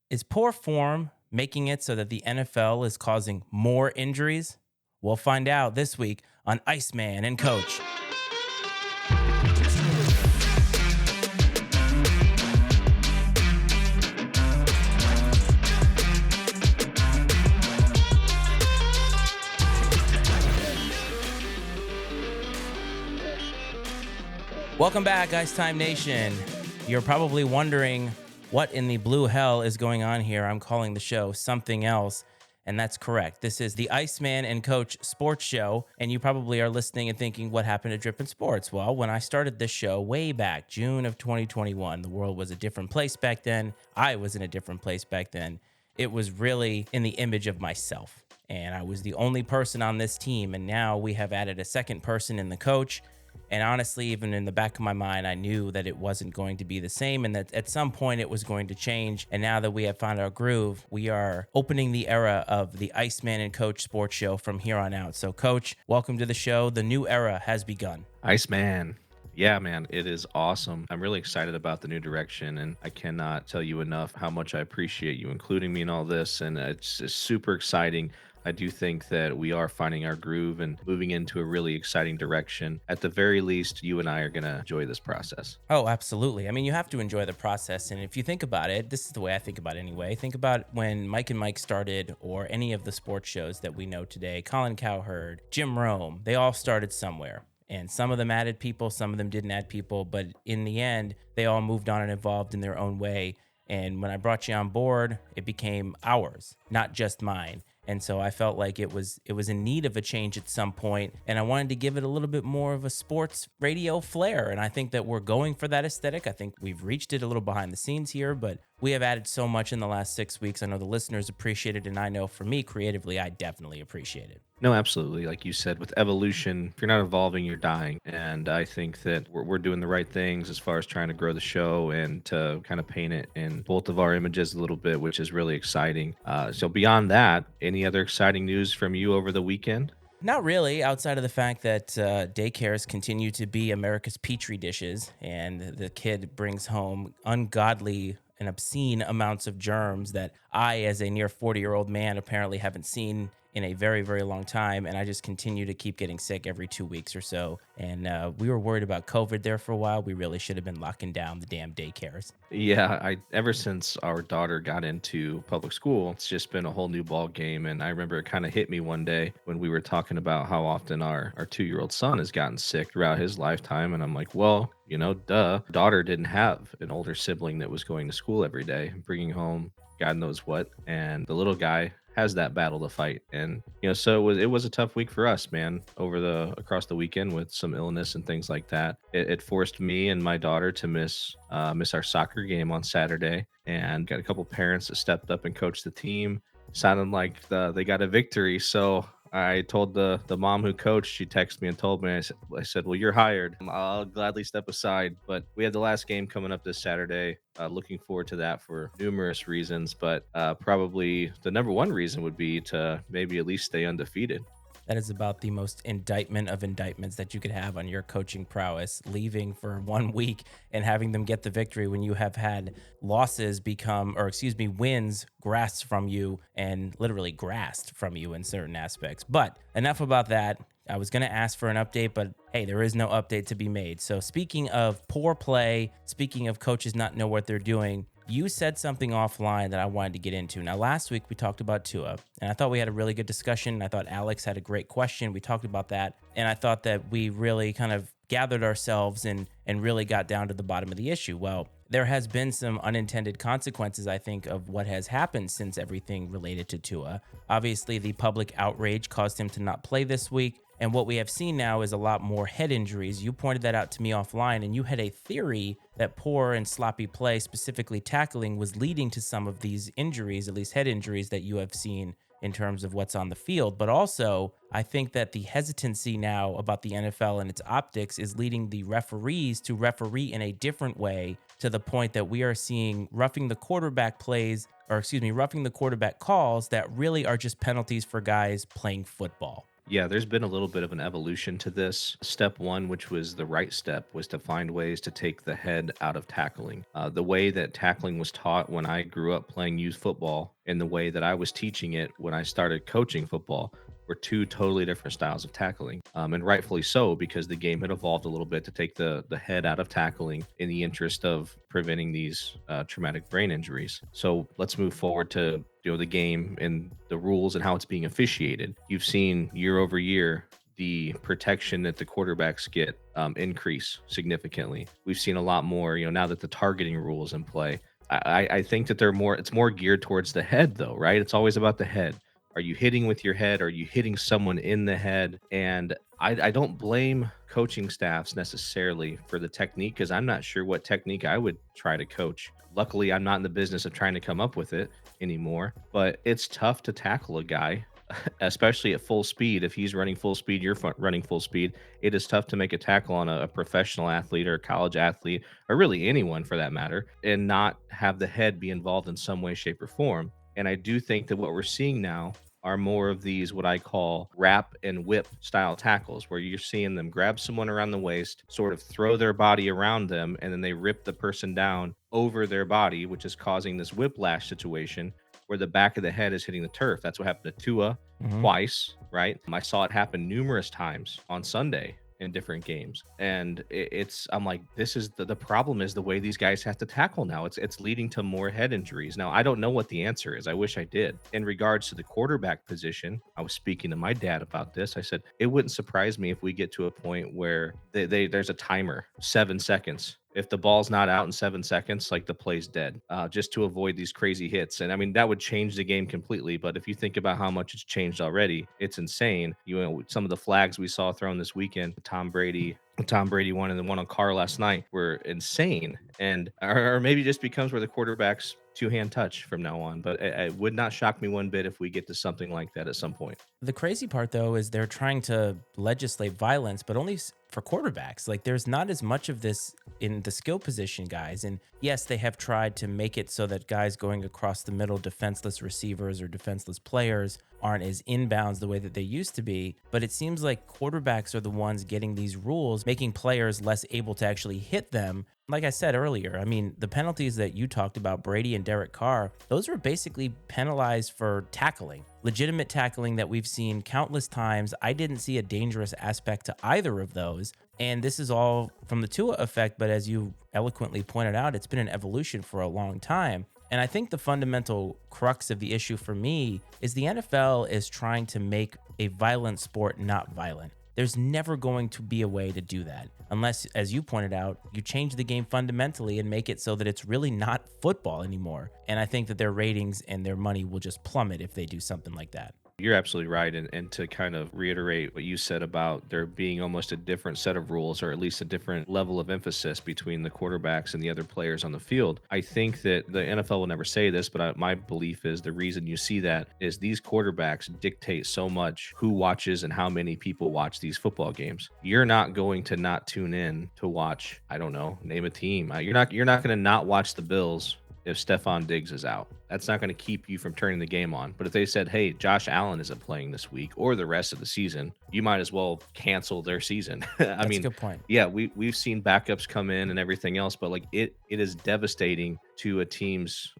Is poor form making it so that the NFL is causing more injuries? We'll find out this week on Iceman and Coach. Welcome back, Icetime Nation. You're probably wondering what in the blue hell is going on here. I'm calling the show something else, and that's correct. This is the Iceman and Coach Sports Show, and you probably are listening and thinking, what happened to Drippin' Sports? Well, when I started this show way back, June of 2021, the world was a different place back then. I was in a different place back then. It was really in the image of myself, and I was the only person on this team, and now we have added a second person in the coach. And honestly, even in the back of my mind, I knew that it wasn't going to be the same and that at some point it was going to change. And now that we have found our groove, we are opening the era of the Iceman and Coach Sports Show from here on out. So, Coach, welcome to the show. The new era has begun. Iceman. Yeah, man, it is awesome. I'm really excited about the new direction, and I cannot tell you enough how much I appreciate you including me in all this. And it's super exciting. I do think that we are finding our groove and moving into a really exciting direction. At the very least, you and I are going to enjoy this process. Oh, absolutely. I mean, you have to enjoy the process. And if you think about it, this is the way I think about it anyway. Think about when Mike and Mike started, or any of the sports shows that we know today. Colin Cowherd, Jim Rome, they all started somewhere. And some of them added people, some of them didn't add people. But in the end, they all moved on and evolved in their own way. And when I brought you on board, it became ours, not just mine. And so I felt like it was in need of a change at some point, and I wanted to give it a little bit more of a sports radio flair. And I think that we're going for that aesthetic. I think we've reached it a little behind the scenes here, but we have added so much in the last 6 weeks. I know the listeners appreciate it, and I know for me, creatively, I definitely appreciate it. No, absolutely. Like you said, with evolution, if you're not evolving, you're dying. And I think that we're doing the right things as far as trying to grow the show and to kind of paint it in both of our images a little bit, which is really exciting. So, beyond that, any other exciting news from you over the weekend? Not really, outside of the fact that daycares continue to be America's petri dishes, and the kid brings home ungodly and obscene amounts of germs that I, as a near 40-year-old man, apparently haven't seen in a very, very long time. And I just continue to keep getting sick every 2 weeks or so. And we were worried about COVID there for a while. We really should have been locking down the damn daycares. Yeah, I ever since our daughter got into public school, it's just been a whole new ball game. And I remember it kind of hit me one day when we were talking about how often our 2-year-old son has gotten sick throughout his lifetime. And I'm like, well, duh. Daughter didn't have an older sibling that was going to school every day, bringing home God knows what. And the little guy has that battle to fight. And so it was a tough week for us, man, over the across the weekend with some illness and things like that. It forced me and my daughter to miss our soccer game on Saturday, and got a couple parents that stepped up and coached the team. Sounded like they got a victory. So I told the mom who coached, she texted me and told me, I said, well, you're hired. I'll gladly step aside. But we have the last game coming up this Saturday. Looking forward to that for numerous reasons. But probably the number one reason would be to maybe at least stay undefeated. That is about the most indictment of indictments that you could have on your coaching prowess, leaving for 1 week and having them get the victory when you have had wins grasped from you, and literally grasped from you in certain aspects. But enough about that. I was going to ask for an update, but hey, there is no update to be made. So speaking of poor play, speaking of coaches not know what they're doing, you said something offline that I wanted to get into. Now, last week we talked about Tua, and I thought we had a really good discussion. I thought Alex had a great question. We talked about that, and I thought that we really kind of gathered ourselves and really got down to the bottom of the issue. Well, there has been some unintended consequences, I think, of what has happened since everything related to Tua. Obviously, the public outrage caused him to not play this week. And what we have seen now is a lot more head injuries. You pointed that out to me offline, and you had a theory that poor and sloppy play, specifically tackling, was leading to some of these injuries, at least head injuries, that you have seen in terms of what's on the field. But also, I think that the hesitancy now about the NFL and its optics is leading the referees to referee in a different way, to the point that we are seeing roughing the quarterback calls that really are just penalties for guys playing football. Yeah, there's been a little bit of an evolution to this. Step one, which was the right step, was to find ways to take the head out of tackling. The way that tackling was taught when I grew up playing youth football and the way that I was teaching it when I started coaching football were two totally different styles of tackling. And rightfully so, because the game had evolved a little bit to take the head out of tackling in the interest of preventing these traumatic brain injuries. So let's move forward to the game and the rules and how it's being officiated. You've seen year over year the protection that the quarterbacks get increase significantly. We've seen a lot more, now that the targeting rule is in play. I think that it's more geared towards the head though, right? It's always about the head. Are you hitting with your head? Are you hitting someone in the head? And I don't blame coaching staffs necessarily for the technique because I'm not sure what technique I would try to coach. Luckily, I'm not in the business of trying to come up with it anymore, but it's tough to tackle a guy, especially at full speed. If he's running full speed, you're running full speed. It is tough to make a tackle on a professional athlete or a college athlete, or really anyone for that matter, and not have the head be involved in some way, shape, or form. And I do think that what we're seeing now are more of these what I call wrap and whip style tackles, where you're seeing them grab someone around the waist, sort of throw their body around them, and then they rip the person down over their body, which is causing this whiplash situation where the back of the head is hitting the turf. That's what happened to Tua Hmm. twice, right? I saw it happen numerous times on Sunday in different games. And I'm like, this is the problem is the way these guys have to tackle now. It's leading to more head injuries. Now, I don't know what the answer is. I wish I did. In regards to the quarterback position, I was speaking to my dad about this. I said, it wouldn't surprise me if we get to a point where there's a timer, 7 seconds. If the ball's not out in 7 seconds, like the play's dead, just to avoid these crazy hits. And I mean, that would change the game completely. But if you think about how much it's changed already, it's insane. Some of the flags we saw thrown this weekend, Tom Brady one and the one on Carr last night were insane. And or maybe it just becomes where the quarterback's two-hand touch from now on. But it would not shock me one bit if we get to something like that at some point. The crazy part, though, is they're trying to legislate violence, but only for quarterbacks. Like, there's not as much of this in the skill position guys. And yes, they have tried to make it so that guys going across the middle, defenseless receivers or defenseless players, aren't as inbounds the way that they used to be. But it seems like quarterbacks are the ones getting these rules, making players less able to actually hit them. Like I said earlier, I mean, the penalties that you talked about, Brady and Derek Carr, those were basically penalized for tackling, legitimate tackling that we've seen countless times. I didn't see a dangerous aspect to either of those. And this is all from the Tua effect. But as you eloquently pointed out, it's been an evolution for a long time. And I think the fundamental crux of the issue for me is the NFL is trying to make a violent sport not violent. There's never going to be a way to do that unless, as you pointed out, you change the game fundamentally and make it so that it's really not football anymore. And I think that their ratings and their money will just plummet if they do something like that. You're absolutely right. And to kind of reiterate what you said about there being almost a different set of rules, or at least a different level of emphasis between the quarterbacks and the other players on the field, I think that the NFL will never say this, but my belief is the reason you see that is these quarterbacks dictate so much who watches and how many people watch these football games. You're not going to not tune in to watch, I don't know, name a team. You're not going to not watch the Bills if Stefan Diggs is out. That's not going to keep you from turning the game on. But if they said, hey, Josh Allen isn't playing this week or the rest of the season, you might as well cancel their season. I That's a mean, good point. yeah, we've seen backups come in and everything else, but like it is devastating to a team's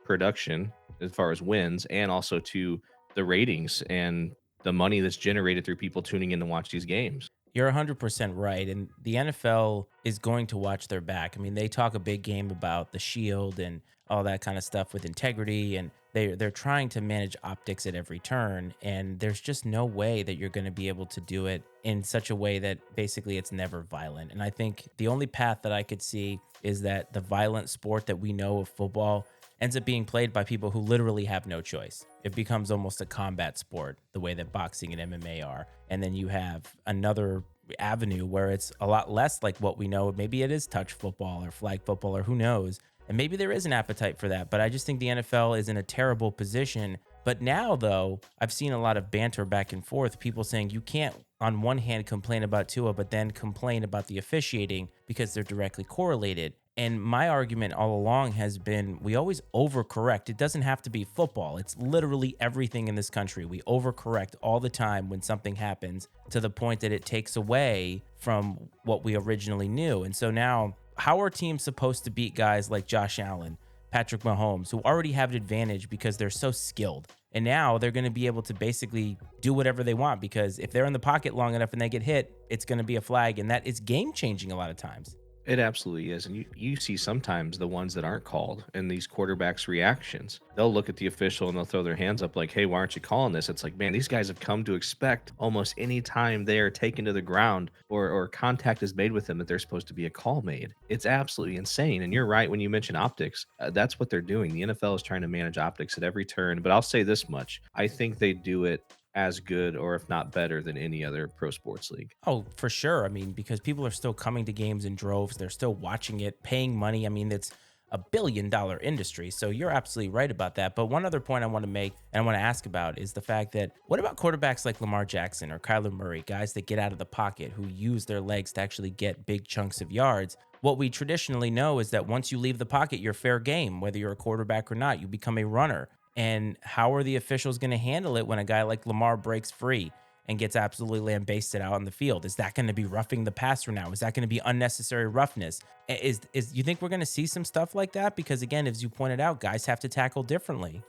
production as far as wins, and also to the ratings and the money that's generated through people tuning in to watch these games. You're 100% right. And the NFL is going to watch their back. I mean, they talk a big game about the shield and all that kind of stuff with integrity. And they're trying to manage optics at every turn. And there's just no way that you're going to be able to do it in such a way that basically it's never violent. And I think the only path that I could see is that the violent sport that we know of football ends up being played by people who literally have no choice. It becomes almost a combat sport, the way that boxing and MMA are. And then you have another avenue where it's a lot less like what we know. Maybe it is touch football or flag football or who knows. And maybe there is an appetite for that. But I just think the NFL is in a terrible position. But now, though, I've seen a lot of banter back and forth, people saying you can't, on one hand, complain about Tua, but then complain about the officiating because they're directly correlated. And my argument all along has been we always overcorrect. It doesn't have to be football, it's literally everything in this country. We overcorrect all the time when something happens to the point that it takes away from what we originally knew. And so now, how are teams supposed to beat guys like Josh Allen, Patrick Mahomes, who already have an advantage because they're so skilled? And now they're going to be able to basically do whatever they want because if they're in the pocket long enough and they get hit, it's going to be a flag. And that is game changing a lot of times. It absolutely is. And you see sometimes the ones that aren't called and these quarterbacks' reactions. They'll look at the official and they'll throw their hands up like, hey, why aren't you calling this? It's like, man, these guys have come to expect almost any time they are taken to the ground or contact is made with them that there's supposed to be a call made. It's absolutely insane. And you're right when you mention optics. That's what they're doing. The NFL is trying to manage optics at every turn. But I'll say this much. I think they do it as good or if not better than any other pro sports league. Oh, for sure. I mean, because people are still coming to games in droves, they're still watching it, paying money. I mean, it's a $1 billion industry. So you're absolutely right about that. But one other point I want to make and I want to ask about is the fact that what about quarterbacks like Lamar Jackson or Kyler Murray, guys that get out of the pocket, who use their legs to actually get big chunks of yards? What we traditionally know is that once you leave the pocket, you're fair game, whether you're a quarterback or not, you become a runner. And how are the officials going to handle it when a guy like Lamar breaks free and gets absolutely lambasted out on the field? Is that going to be roughing the passer now? Is that going to be unnecessary roughness? Is you think we're going to see some stuff like that? Because again, as you pointed out, guys have to tackle differently.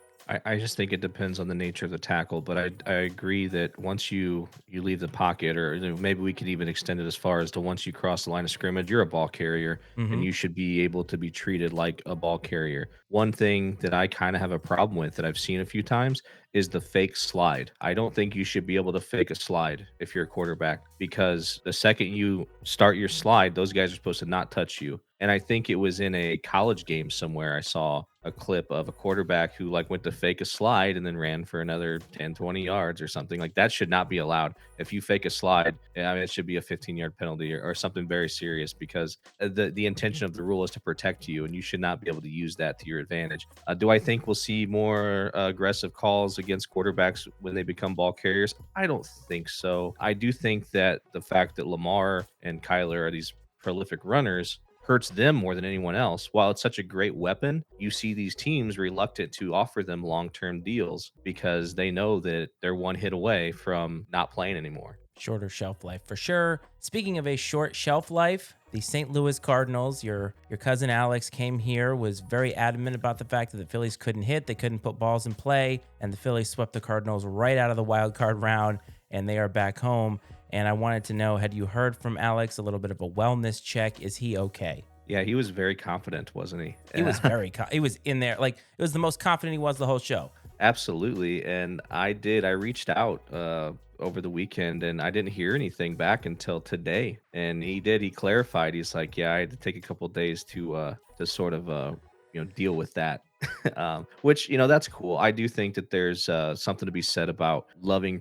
I just think it depends on the nature of the tackle, but I agree that once you leave the pocket, or maybe we could even extend it as far as to once you cross the line of scrimmage, you're a ball carrier, and Hmm. you should be able to be treated like a ball carrier. One thing that I kind of have a problem with that I've seen a few times is the fake slide. I don't think you should be able to fake a slide if you're a quarterback because the second you start your slide, those guys are supposed to not touch you. And I think it was in a college game somewhere I saw a clip of a quarterback who like went to fake a slide and then ran for another 10, 20 yards or something. Like that should not be allowed. If you fake a slide, I mean, it should be a 15-yard penalty or something very serious because the intention of the rule is to protect you and you should not be able to use that to your advantage. Do I think we'll see more aggressive calls against quarterbacks when they become ball carriers? I don't think so. I do think that the fact that Lamar and Kyler are these prolific runners hurts them more than anyone else. While it's such a great weapon, you see these teams reluctant to offer them long-term deals because they know that they're one hit away from not playing anymore. Shorter shelf life for sure. Speaking of a short shelf life, the St. Louis Cardinals, your cousin Alex came here, was very adamant about the fact that the Phillies couldn't hit, they couldn't put balls in play, and the Phillies swept the Cardinals right out of the wild card round, and they are back home. And I wanted to know, had you heard from Alex, a little bit of a wellness check? Is he okay? Yeah, he was very confident, wasn't he? He was he was in there like it was the most confident he was the whole show. Absolutely. And I reached out over the weekend and I didn't hear anything back until today. And he clarified. He's like, yeah, I had to take a couple days to sort of deal with that. Which that's cool. I do think that there's something to be said about loving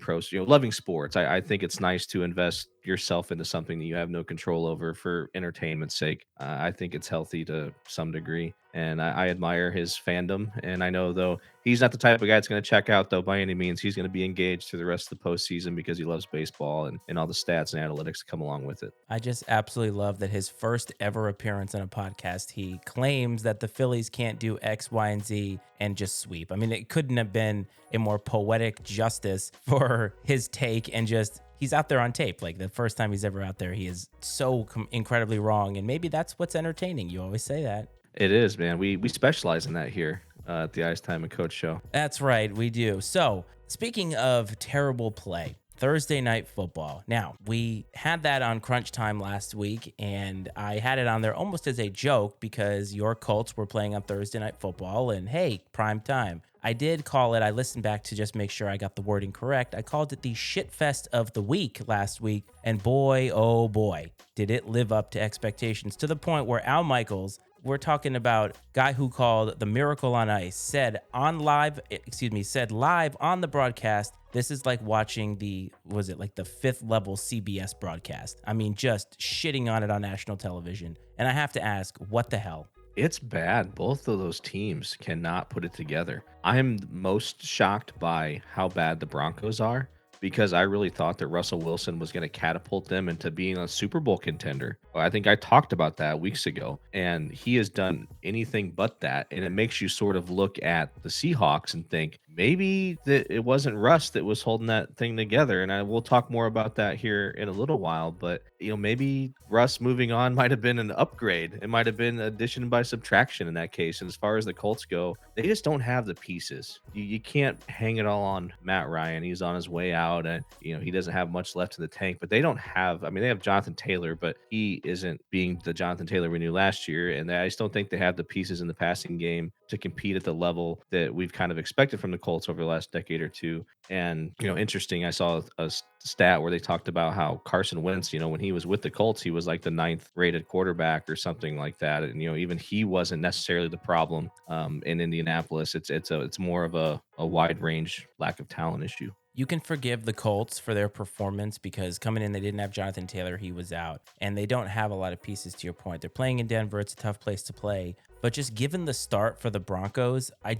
sports. I think it's nice to invest yourself into something that you have no control over for entertainment's sake. I think it's healthy to some degree, and I admire his fandom. And I know though he's not the type of guy that's going to check out though by any means. He's going to be engaged through the rest of the postseason because he loves baseball and all the stats and analytics that come along with it. I just absolutely love that his first ever appearance on a podcast, he claims that the Phillies can't do X, Y, and Z and just sweep. I mean, it couldn't have been a more poetic justice for his take and just he's out there on tape. Like the first time he's ever out there, he is so incredibly wrong. And maybe that's what's entertaining. You always say that. It is, man. We specialize in that here at the Ice Time and Coach Show. That's right, we do. So, speaking of terrible play, Thursday night football. Now, we had that on Crunch Time last week, and I had it on there almost as a joke because your Colts were playing on Thursday night football, and hey, prime time. I did call it, I listened back to just make sure I got the wording correct. I called it the shitfest of the week last week, and boy, oh boy, did it live up to expectations to the point where Al Michaels, we're talking about guy who called the Miracle on Ice, said live on the broadcast, this is like watching the fifth level CBS broadcast. I mean, just shitting on it on national television. And I have to ask, what the hell? It's bad. Both of those teams cannot put it together. I'm most shocked by how bad the Broncos are because I really thought that Russell Wilson was going to catapult them into being a Super Bowl contender I think I talked about that weeks ago, and he has done anything but that. And it makes you sort of look at the Seahawks and think maybe that it wasn't Russ that was holding that thing together. And I will talk more about that here in a little while. But maybe Russ moving on might have been an upgrade. It might have been addition by subtraction in that case. And as far as the Colts go, they just don't have the pieces. You can't hang it all on Matt Ryan. He's on his way out, and he doesn't have much left in the tank. But they don't have. I mean, they have Jonathan Taylor, but he isn't being the Jonathan Taylor we knew last year. And I just don't think they have the pieces in the passing game to compete at the level that we've kind of expected from the Colts over the last decade or two. And interesting. I saw a stat where they talked about how Carson Wentz, when he was with the Colts, he was like the ninth rated quarterback or something like that. And even he wasn't necessarily the problem in Indianapolis. It's more of a wide range lack of talent issue. You can forgive the Colts for their performance because coming in, they didn't have Jonathan Taylor. He was out. And they don't have a lot of pieces to your point. They're playing in Denver. It's a tough place to play. But just given the start for the Broncos, I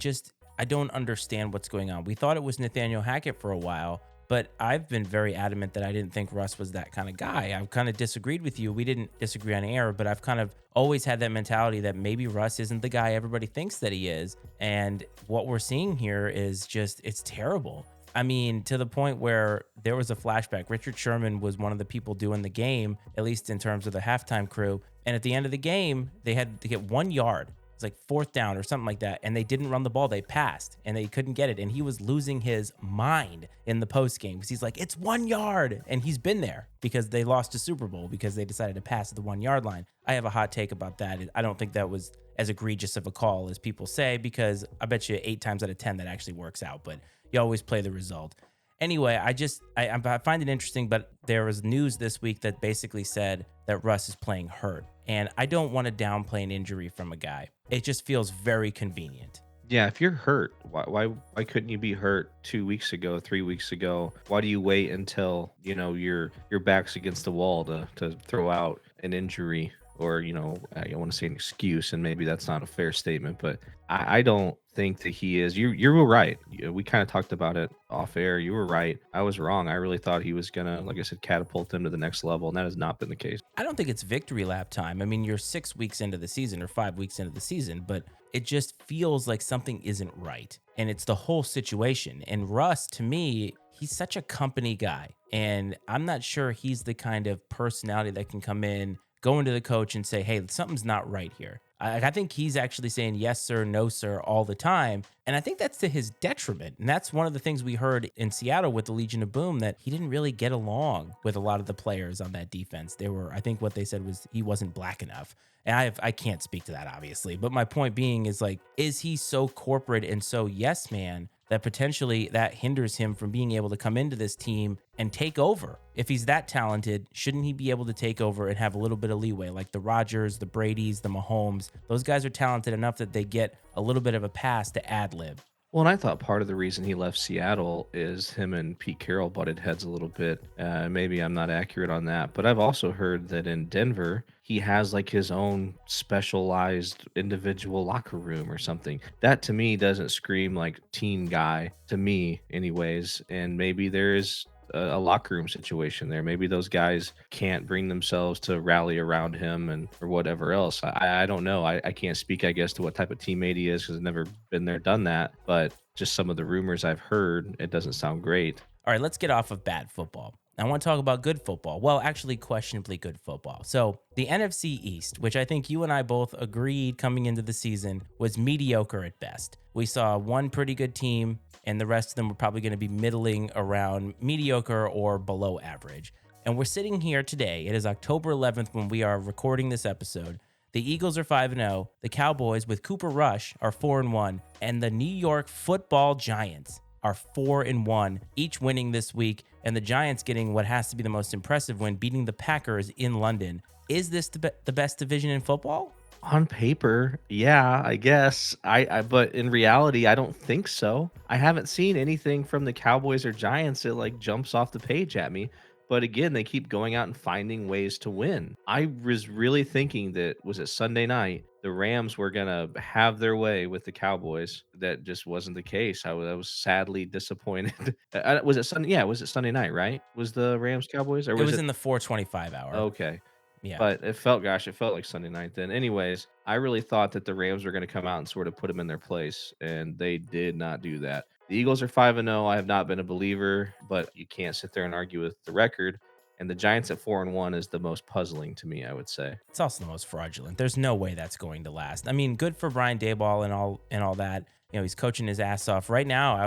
don't understand what's going on. We thought it was Nathaniel Hackett for a while, but I've been very adamant that I didn't think Russ was that kind of guy. I've kind of disagreed with you. We didn't disagree on air, but I've kind of always had that mentality that maybe Russ isn't the guy everybody thinks that he is. And what we're seeing here is just, it's terrible. I mean, to the point where there was a flashback. Richard Sherman was one of the people doing the game, at least in terms of the halftime crew. And at the end of the game, they had to get 1 yard. It's like fourth down or something like that. And they didn't run the ball. They passed and they couldn't get it. And he was losing his mind in the post game because he's like, it's 1 yard. And he's been there because they lost a Super Bowl because they decided to pass at the 1 yard line. I have a hot take about that. I don't think that was as egregious of a call as people say, because I bet you 8 times out of 10 that actually works out. But you always play the result. Anyway, I find it interesting, but there was news this week that basically said that Russ is playing hurt. And I don't want to downplay an injury from a guy. It just feels very convenient. Yeah, if you're hurt, why couldn't you be hurt 2 weeks ago, 3 weeks ago? Why do you wait until your back's against the wall to throw out an injury? Or I want to say an excuse, and maybe that's not a fair statement, but I don't think that he is. You were right. We kind of talked about it off air. You were right. I was wrong. I really thought he was gonna, like I said, catapult them to the next level, and that has not been the case. I don't think it's victory lap time. I mean, you're 6 weeks into the season or 5 weeks into the season, but it just feels like something isn't right. And it's the whole situation. And Russ, to me, he's such a company guy. And I'm not sure he's the kind of personality that can come in, go into the coach and say, hey, something's not right here. I think he's actually saying yes, sir, no, sir, all the time. And I think that's to his detriment. And that's one of the things we heard in Seattle with the Legion of Boom, that he didn't really get along with a lot of the players on that defense. I think what they said was he wasn't black enough. And I can't speak to that, obviously. But my point being is, like, is he so corporate and so yes man that potentially that hinders him from being able to come into this team and take over? If he's that talented, shouldn't he be able to take over and have a little bit of leeway? Like the Rodgers, the Bradys, the Mahomes, those guys are talented enough that they get a little bit of a pass to ad lib. Well, and I thought part of the reason he left Seattle is him and Pete Carroll butted heads a little bit. Maybe I'm not accurate on that, but I've also heard that in Denver, he has like his own specialized individual locker room or something. That to me doesn't scream like team guy to me, anyways. And maybe there is a locker room situation there. Maybe those guys can't bring themselves to rally around him and or whatever else. I don't know. I can't speak, I guess, to what type of teammate he is because I've never been there, done that. But just some of the rumors I've heard, it doesn't sound great. All right, let's get off of bad football. I want to talk about good football. Well, actually, questionably good football. So, the NFC East, which I think you and I both agreed coming into the season was mediocre at best. We saw one pretty good team, and the rest of them were probably going to be middling around mediocre or below average. And we're sitting here today. It is October 11th when we are recording this episode. The Eagles are 5-0. The Cowboys with Cooper Rush are 4-1. And the New York Football Giants are 4-1, each winning this week, and the Giants getting what has to be the most impressive win, beating the Packers in London. Is this the best division in football? On paper, yeah, I guess. But in reality, I don't think so. I haven't seen anything from the Cowboys or Giants that like jumps off the page at me. But again, they keep going out and finding ways to win. I was really thinking that was it Sunday night, the Rams were gonna have their way with the Cowboys. That just wasn't the case. I was sadly disappointed. Was it Sunday? Yeah, was it Sunday night? Right? Was the Rams Cowboys or It was was it? in the 425 hour. Okay. Yeah. But it felt like Sunday night then. Anyways, I really thought that the Rams were going to come out and sort of put them in their place, and they did not do that. The Eagles are 5-0. I have not been a believer, but you can't sit there and argue with the record. And the Giants at 4-1 is the most puzzling to me, I would say. It's also the most fraudulent. There's no way that's going to last. I mean, good for Brian Dayball and all that. You know, he's coaching his ass off. Right now, I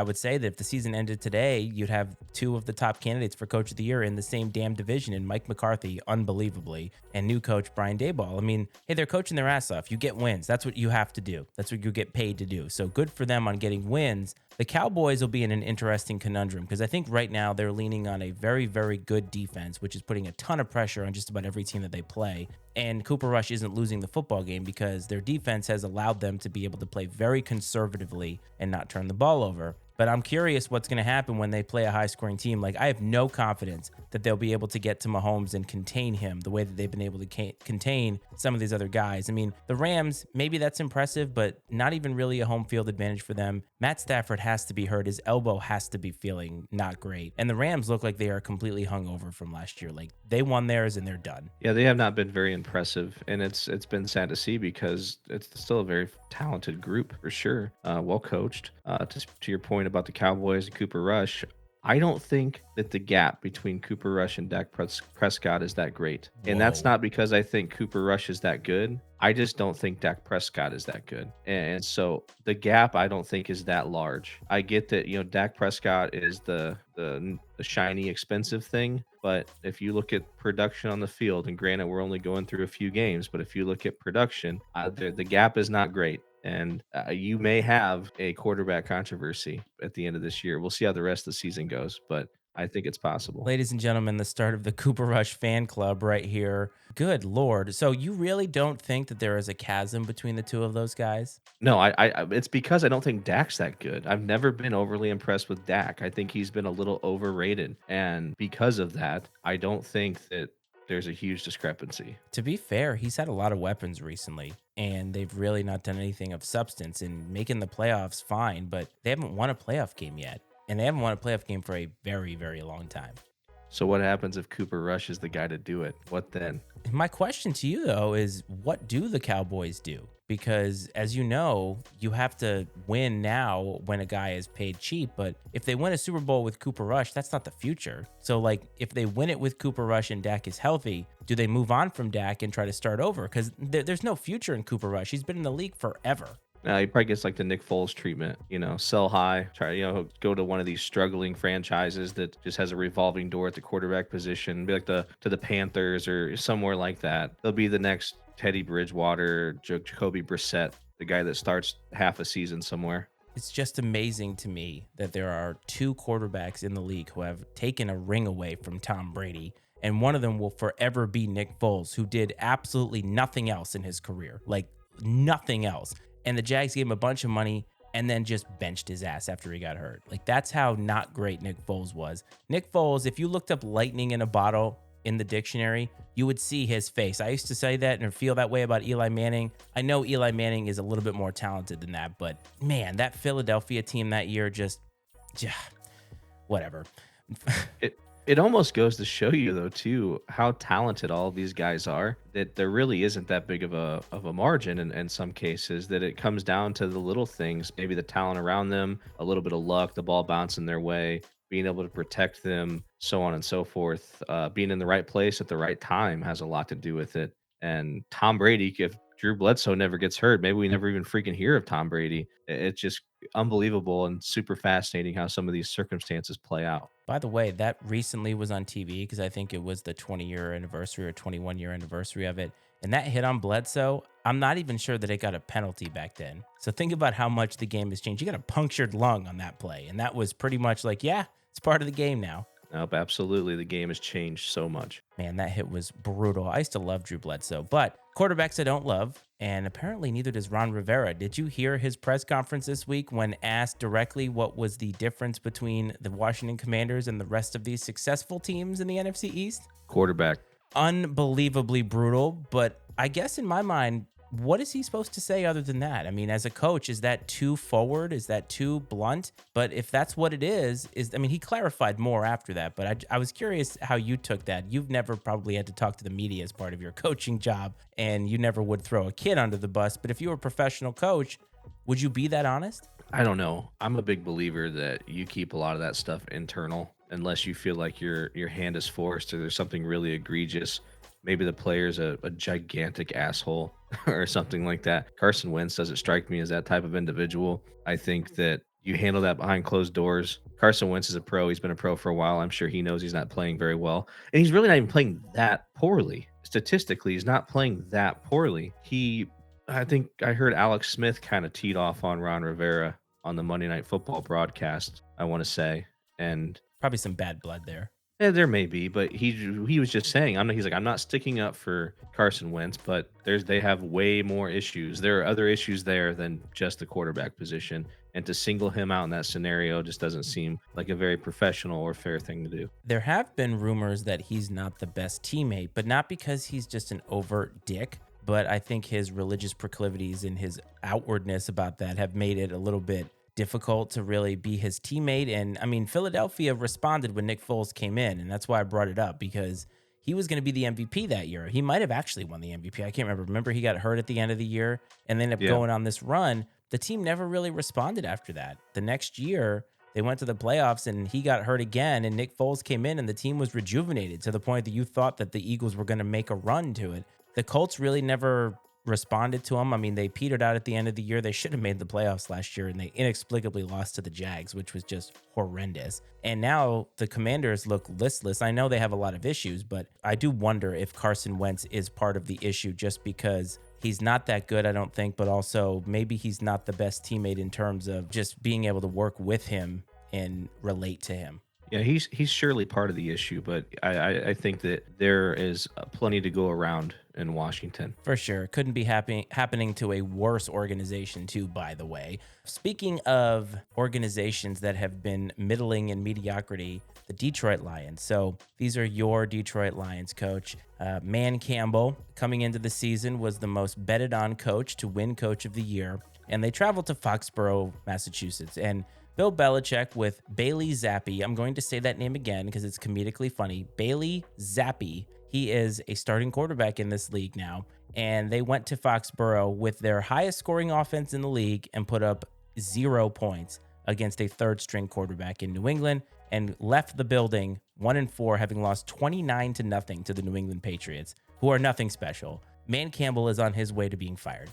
would say that if the season ended today, you'd have two of the top candidates for coach of the year in the same damn division, in Mike McCarthy, unbelievably, and new coach Brian Dayball. I mean, hey, they're coaching their ass off. You get wins. That's what you have to do. That's what you get paid to do. So good for them on getting wins. The Cowboys will be in an interesting conundrum because I think right now they're leaning on a very, very good defense, which is putting a ton of pressure on just about every team that they play. And Cooper Rush isn't losing the football game because their defense has allowed them to be able to play very conservatively and not turn the ball over. But I'm curious what's going to happen when they play a high scoring team. Like, I have no confidence that they'll be able to get to Mahomes and contain him the way that they've been able to contain some of these other guys. I mean, the Rams, maybe that's impressive, but not even really a home field advantage for them. Matt Stafford has to be hurt. His elbow has to be feeling not great. And the Rams look like they are completely hungover from last year. Like, they won theirs and they're done. Yeah, they have not been very impressive, and it's been sad to see because it's still a very talented group for sure, well coached. To your point about the Cowboys and Cooper Rush, I don't think that the gap between Cooper Rush and Prescott is that great, and that's Whoa. not because I think Cooper Rush is that good. I just don't think Dak Prescott is that good, and so the gap I don't think is that large. I get that Dak Prescott is the shiny expensive thing, but if you look at production on the field, and granted we're only going through a few games, but if you look at production, the gap is not great. And you may have a quarterback controversy at the end of this year. We'll see how the rest of the season goes, but I think it's possible. Ladies and gentlemen, the start of the Cooper Rush fan club right here. Good Lord. So you really don't think that there is a chasm between the two of those guys? No, it's because I don't think Dak's that good. I've never been overly impressed with Dak. I think he's been a little overrated, and because of that, I don't think that there's a huge discrepancy. To be fair, he's had a lot of weapons recently, and they've really not done anything of substance and making the playoffs fine, but they haven't won a playoff game yet. And they haven't won a playoff game for a very, very long time. So what happens if Cooper Rush is the guy to do it? What then? My question to you, though, is what do the Cowboys do? Because as you know, you have to win now when a guy is paid cheap. But if they win a Super Bowl with Cooper Rush, that's not the future. So, like, if they win it with Cooper Rush and Dak is healthy, do they move on from Dak and try to start over? Because there's no future in Cooper Rush. He's been in the league forever. He probably gets like the Nick Foles treatment, sell high, try, go to one of these struggling franchises that just has a revolving door at the quarterback position, be like to the Panthers or somewhere like that. They'll be the next Teddy Bridgewater, Jacoby Brissett, the guy that starts half a season somewhere. It's just amazing to me that there are two quarterbacks in the league who have taken a ring away from Tom Brady. And one of them will forever be Nick Foles, who did absolutely nothing else in his career, like nothing else. And the Jags gave him a bunch of money and then just benched his ass after he got hurt. Like, that's how not great Nick Foles was. Nick Foles, if you looked up lightning in a bottle in the dictionary, you would see his face. I used to say that and feel that way about Eli Manning. I know Eli Manning is a little bit more talented than that, but man, that Philadelphia team that year just, yeah, whatever. It almost goes to show you though too how talented all of these guys are, that there really isn't that big of a margin in some cases, that it comes down to the little things, maybe the talent around them, a little bit of luck, the ball bouncing their way, being able to protect them, so on and so forth. Being in the right place at the right time has a lot to do with it. And Tom Brady, if Drew Bledsoe never gets hurt, maybe we never even freaking hear of Tom Brady. It's just unbelievable and super fascinating how some of these circumstances play out. By the way, that recently was on TV because I think it was the 20-year anniversary or 21-year anniversary of it. And that hit on Bledsoe, I'm not even sure that it got a penalty back then. So think about how much the game has changed. You got a punctured lung on that play. And that was pretty much like, yeah, it's part of the game now. Nope, absolutely. The game has changed so much. Man, that hit was brutal. I used to love Drew Bledsoe, but quarterbacks I don't love, and apparently neither does Ron Rivera. Did you hear his press conference this week when asked directly what was the difference between the Washington Commanders and the rest of these successful teams in the NFC East? Quarterback. Unbelievably brutal, but I guess in my mind, What is he supposed to say other than that? I mean, as a coach, is that too forward? Is that too blunt? But if that's what it is, I mean, he clarified more after that, but I was curious how you took that. You've never probably had to talk to the media as part of your coaching job, and you never would throw a kid under the bus. But if you were a professional coach, would you be that honest? I don't know. I'm a big believer that you keep a lot of that stuff internal unless you feel like your hand is forced or there's something really egregious. Maybe the player's a gigantic asshole or something like that. Carson Wentz doesn't strike me as that type of individual. I think that you handle that behind closed doors. Carson Wentz is a pro. He's been a pro for a while. I'm sure he knows he's not playing very well. And he's really not even playing that poorly. Statistically, he's not playing that poorly. I think I heard Alex Smith kind of teed off on Ron Rivera on the Monday Night Football broadcast, I want to say. And Probably some bad blood there. there may be, but he was just saying, he's like, I'm not sticking up for Carson Wentz, but they have way more issues. There are other issues there than just the quarterback position. And to single him out in that scenario just doesn't seem like a very professional or fair thing to do. There have been rumors that he's not the best teammate, but not because he's just an overt dick. But I think his religious proclivities and his outwardness about that have made it a little bit difficult to really be his teammate. And I mean, Philadelphia responded when Nick Foles came in, and that's why I brought it up because he was going to be the MVP that year. He might have actually won the MVP. I can't remember. Remember, he got hurt at the end of the year and then ended up Yeah. going on this run. The team never really responded after that. The next year, they went to the playoffs and he got hurt again, and Nick Foles came in and the team was rejuvenated to the point that you thought that the Eagles were going to make a run to it. The Colts really never responded to him. I mean, they petered out at the end of the year. They should have made the playoffs last year, and they inexplicably lost to the Jags, which was just horrendous. And now the Commanders look listless. I know they have a lot of issues, but I do wonder if Carson Wentz is part of the issue just because he's not that good, I don't think, but also maybe he's not the best teammate in terms of just being able to work with him and relate to him. Yeah, he's surely part of the issue, but I think that there is plenty to go around in Washington. For sure. Couldn't be happening to a worse organization, too, by the way. Speaking of organizations that have been middling in mediocrity, the Detroit Lions. So these are your Detroit Lions, coach. Man Campbell, coming into the season, was the most betted on coach to win Coach of the Year. And they traveled to Foxborough, Massachusetts. And Bill Belichick with Bailey Zappi. I'm going to say that name again because it's comedically funny. Bailey Zappi. He is a starting quarterback in this league now. And they went to Foxborough with their highest scoring offense in the league and put up 0 points against a third string quarterback in New England and left the building 1-4, having lost 29-0 to the New England Patriots, who are nothing special. Man Campbell is on his way to being fired.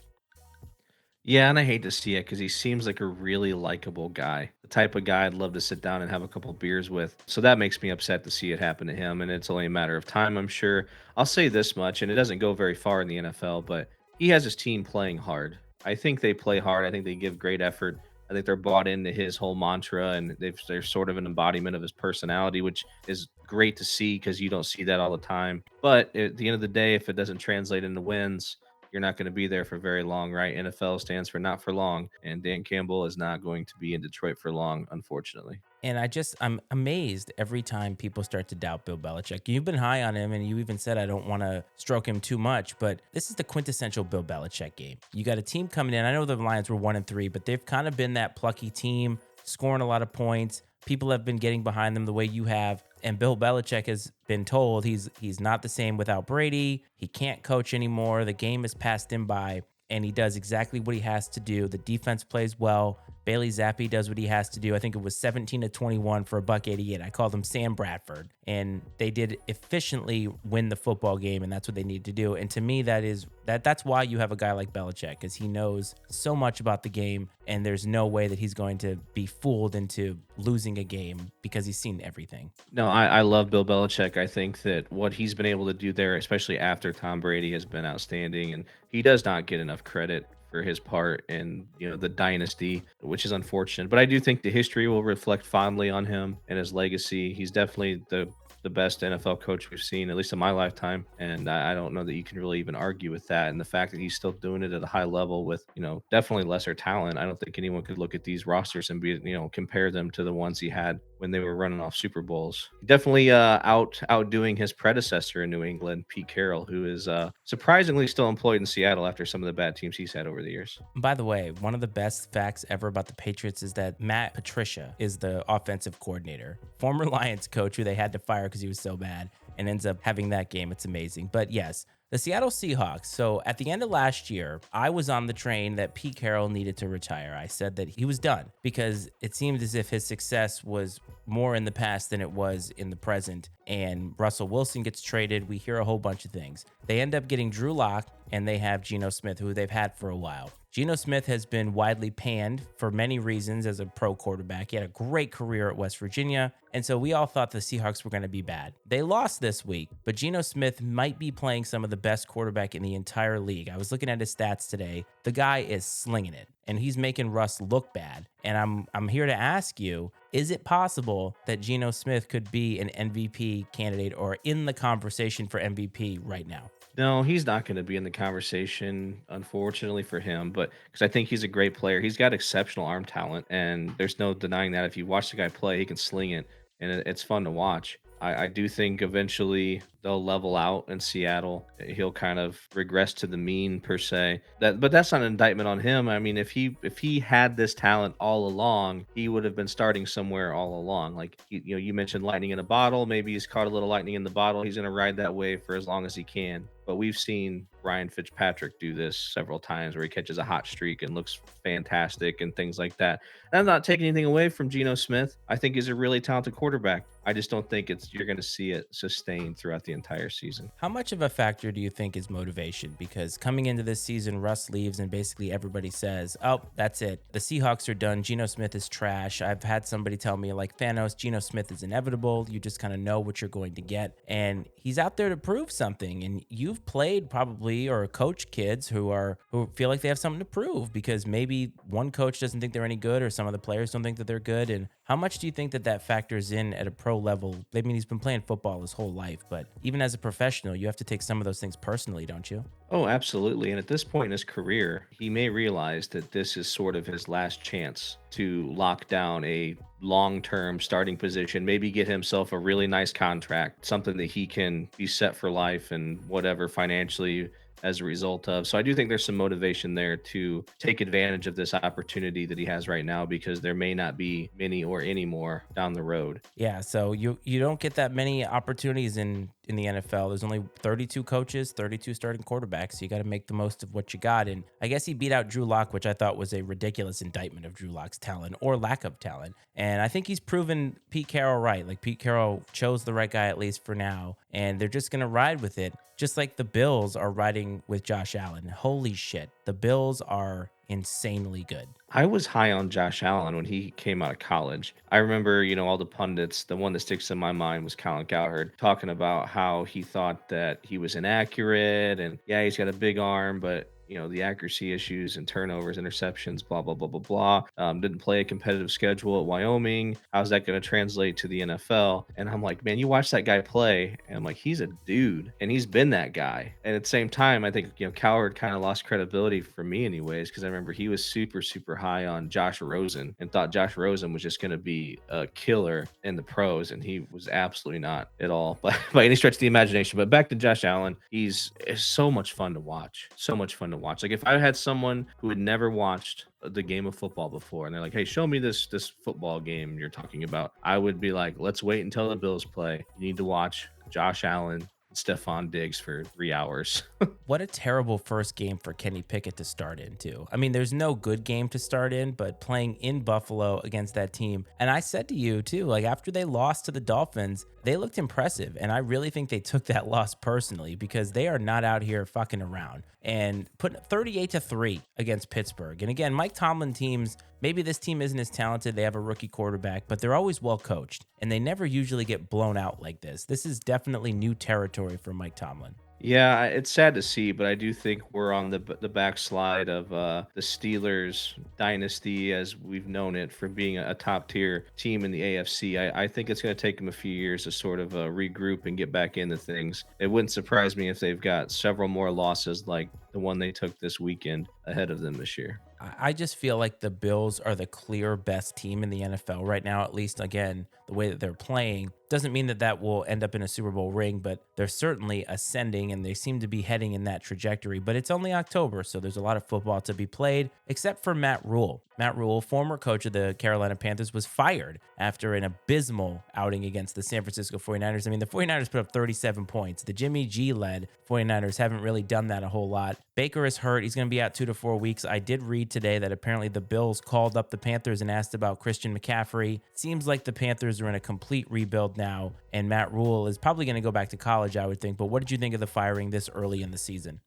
Yeah, and I hate to see it because he seems like a really likable guy, the type of guy I'd love to sit down and have a couple beers with. So that makes me upset to see it happen to him, and it's only a matter of time, I'm sure. I'll say this much, and it doesn't go very far in the NFL, but he has his team playing hard. I think they play hard. I think they give great effort. I think they're bought into his whole mantra, and they're sort of an embodiment of his personality, which is great to see because you don't see that all the time. But at the end of the day, if it doesn't translate into wins, you're not going to be there for very long, right? NFL stands for not for long, and Dan Campbell is not going to be in Detroit for long, unfortunately. And I'm amazed every time people start to doubt Bill Belichick. You've been high on him, and you even said, I don't want to stroke him too much, but this is the quintessential Bill Belichick game. You got a team coming in. I know the Lions were 1-3, but they've kind of been that plucky team, scoring a lot of points. People have been getting behind them the way you have. And Bill Belichick has been told he's not the same without Brady. He can't coach anymore. The game has passed him by, and he does exactly what he has to do. The defense plays well. Bailey Zappi does what he has to do. I think it was 17-21 for a $188. I called him Sam Bradford, and they did efficiently win the football game, and that's what they need to do. And to me, that's why you have a guy like Belichick, because he knows so much about the game, and there's no way that he's going to be fooled into losing a game because he's seen everything. No, I love Bill Belichick. I think that what he's been able to do there, especially after Tom Brady, has been outstanding, and he does not get enough credit for his part in the dynasty, which is unfortunate. But I do think the history will reflect fondly on him and his legacy. He's definitely the best NFL coach we've seen, at least in my lifetime. And I don't know that you can really even argue with that. And the fact that he's still doing it at a high level with, definitely lesser talent. I don't think anyone could look at these rosters and compare them to the ones he had when they were running off Super Bowls. Definitely outdoing his predecessor in New England, Pete Carroll, who is surprisingly still employed in Seattle after some of the bad teams he's had over the years. By the way, one of the best facts ever about the Patriots is that Matt Patricia is the offensive coordinator, former Lions coach who they had to fire because he was so bad and ends up having that game. It's amazing. But yes, the Seattle Seahawks. So at the end of last year, I was on the train that Pete Carroll needed to retire. I said that he was done because it seemed as if his success was more in the past than it was in the present. And Russell Wilson gets traded. We hear a whole bunch of things. They end up getting Drew Lock and they have Geno Smith, who they've had for a while. Geno Smith has been widely panned for many reasons as a pro quarterback. He had a great career at West Virginia. And so we all thought the Seahawks were going to be bad. They lost this week, but Geno Smith might be playing some of the best quarterback in the entire league. I was looking at his stats today. The guy is slinging it, and he's making Russ look bad. And I'm here to ask you, is it possible that Geno Smith could be an MVP candidate or in the conversation for MVP right now? No, he's not going to be in the conversation, unfortunately for him. But because I think he's a great player, he's got exceptional arm talent, and there's no denying that. If you watch the guy play, he can sling it, and it's fun to watch. I do think eventually they'll level out in Seattle. He'll kind of regress to the mean per se. But that's not an indictment on him. I mean, if he had this talent all along, he would have been starting somewhere all along. Like you mentioned lightning in a bottle. Maybe he's caught a little lightning in the bottle. He's going to ride that wave for as long as he can. But we've seen Ryan Fitzpatrick do this several times where he catches a hot streak and looks fantastic and things like that. And I'm not taking anything away from Geno Smith. I think he's a really talented quarterback. I just don't think you're going to see it sustained throughout the entire season. How much of a factor do you think is motivation? Because coming into this season, Russ leaves and basically everybody says, oh, that's it. The Seahawks are done. Geno Smith is trash. I've had somebody tell me, like, Thanos, Geno Smith is inevitable. You just kind of know what you're going to get. And he's out there to prove something. And you've played probably or coached kids who feel like they have something to prove because maybe one coach doesn't think they're any good or some of the players don't think that they're good. And how much do you think that factors in at a pro level? I mean, he's been playing football his whole life, but even as a professional, you have to take some of those things personally, don't you? Oh, absolutely. And at this point in his career, he may realize that this is sort of his last chance to lock down a long term starting position, maybe get himself a really nice contract, something that he can be set for life and whatever financially as a result of. So I do think there's some motivation there to take advantage of this opportunity that he has right now because there may not be many or any more down the road. Yeah, so you don't get that many opportunities in the NFL. There's only 32 coaches, 32 starting quarterbacks. So you got to make the most of what you got. And I guess he beat out Drew Lock, which I thought was a ridiculous indictment of Drew Lock's talent or lack of talent. And I think he's proven Pete Carroll right. Like Pete Carroll chose the right guy at least for now, and they're just going to ride with it. Just like the Bills are riding with Josh Allen. Holy shit. The Bills are insanely good. I was high on Josh Allen when he came out of college. I remember, all the pundits, the one that sticks in my mind was Colin Cowherd talking about how he thought that he was inaccurate and yeah, he's got a big arm, but the accuracy issues and turnovers, interceptions, blah, blah, blah, blah, blah. Didn't play a competitive schedule at Wyoming. How's that going to translate to the NFL? And I'm like, man, you watch that guy play, and I'm like, he's a dude, and he's been that guy. And at the same time, I think, Coward kind of lost credibility for me anyways, because I remember he was super, super high on Josh Rosen and thought Josh Rosen was just going to be a killer in the pros, and he was absolutely not at all by any stretch of the imagination. But back to Josh Allen, it's so much fun to watch. So much fun to watch. Like if I had someone who had never watched the game of football before and they're like, hey, show me this football game you're talking about, I would be like, let's wait until the Bills play. You need to watch Josh Allen and Stephon Diggs for 3 hours. What a terrible first game for Kenny Pickett to start in, too. I mean, there's no good game to start in, but playing in Buffalo against that team. And I said to you, too, like after they lost to the Dolphins, they looked impressive. And I really think they took that loss personally because they are not out here fucking around and put 38-3 against Pittsburgh. And again, Mike Tomlin teams, maybe this team isn't as talented. They have a rookie quarterback, but they're always well coached and they never usually get blown out like this. This is definitely new territory for Mike Tomlin. Yeah, it's sad to see, but I do think we're on the backslide of the Steelers dynasty as we've known it from being a top tier team in the AFC. I think it's going to take them a few years to sort of regroup and get back into things. It wouldn't surprise me if they've got several more losses like the one they took this weekend ahead of them this year. I just feel like the Bills are the clear best team in the NFL right now, at least again, the way that they're playing. Doesn't mean that that will end up in a Super Bowl ring, but they're certainly ascending and they seem to be heading in that trajectory. But it's only October, so there's a lot of football to be played, except for Matt Rule. Matt Rule, former coach of the Carolina Panthers, was fired after an abysmal outing against the San Francisco 49ers. I mean, the 49ers put up 37 points. The Jimmy G led 49ers haven't really done that a whole lot. Baker is hurt. He's going to be out 2 to 4 weeks. I did read today that apparently the Bills called up the Panthers and asked about Christian McCaffrey. Seems like the Panthers are in a complete rebuild now, and Matt Rule is probably going to go back to college, I would think. But what did you think of the firing this early in the season?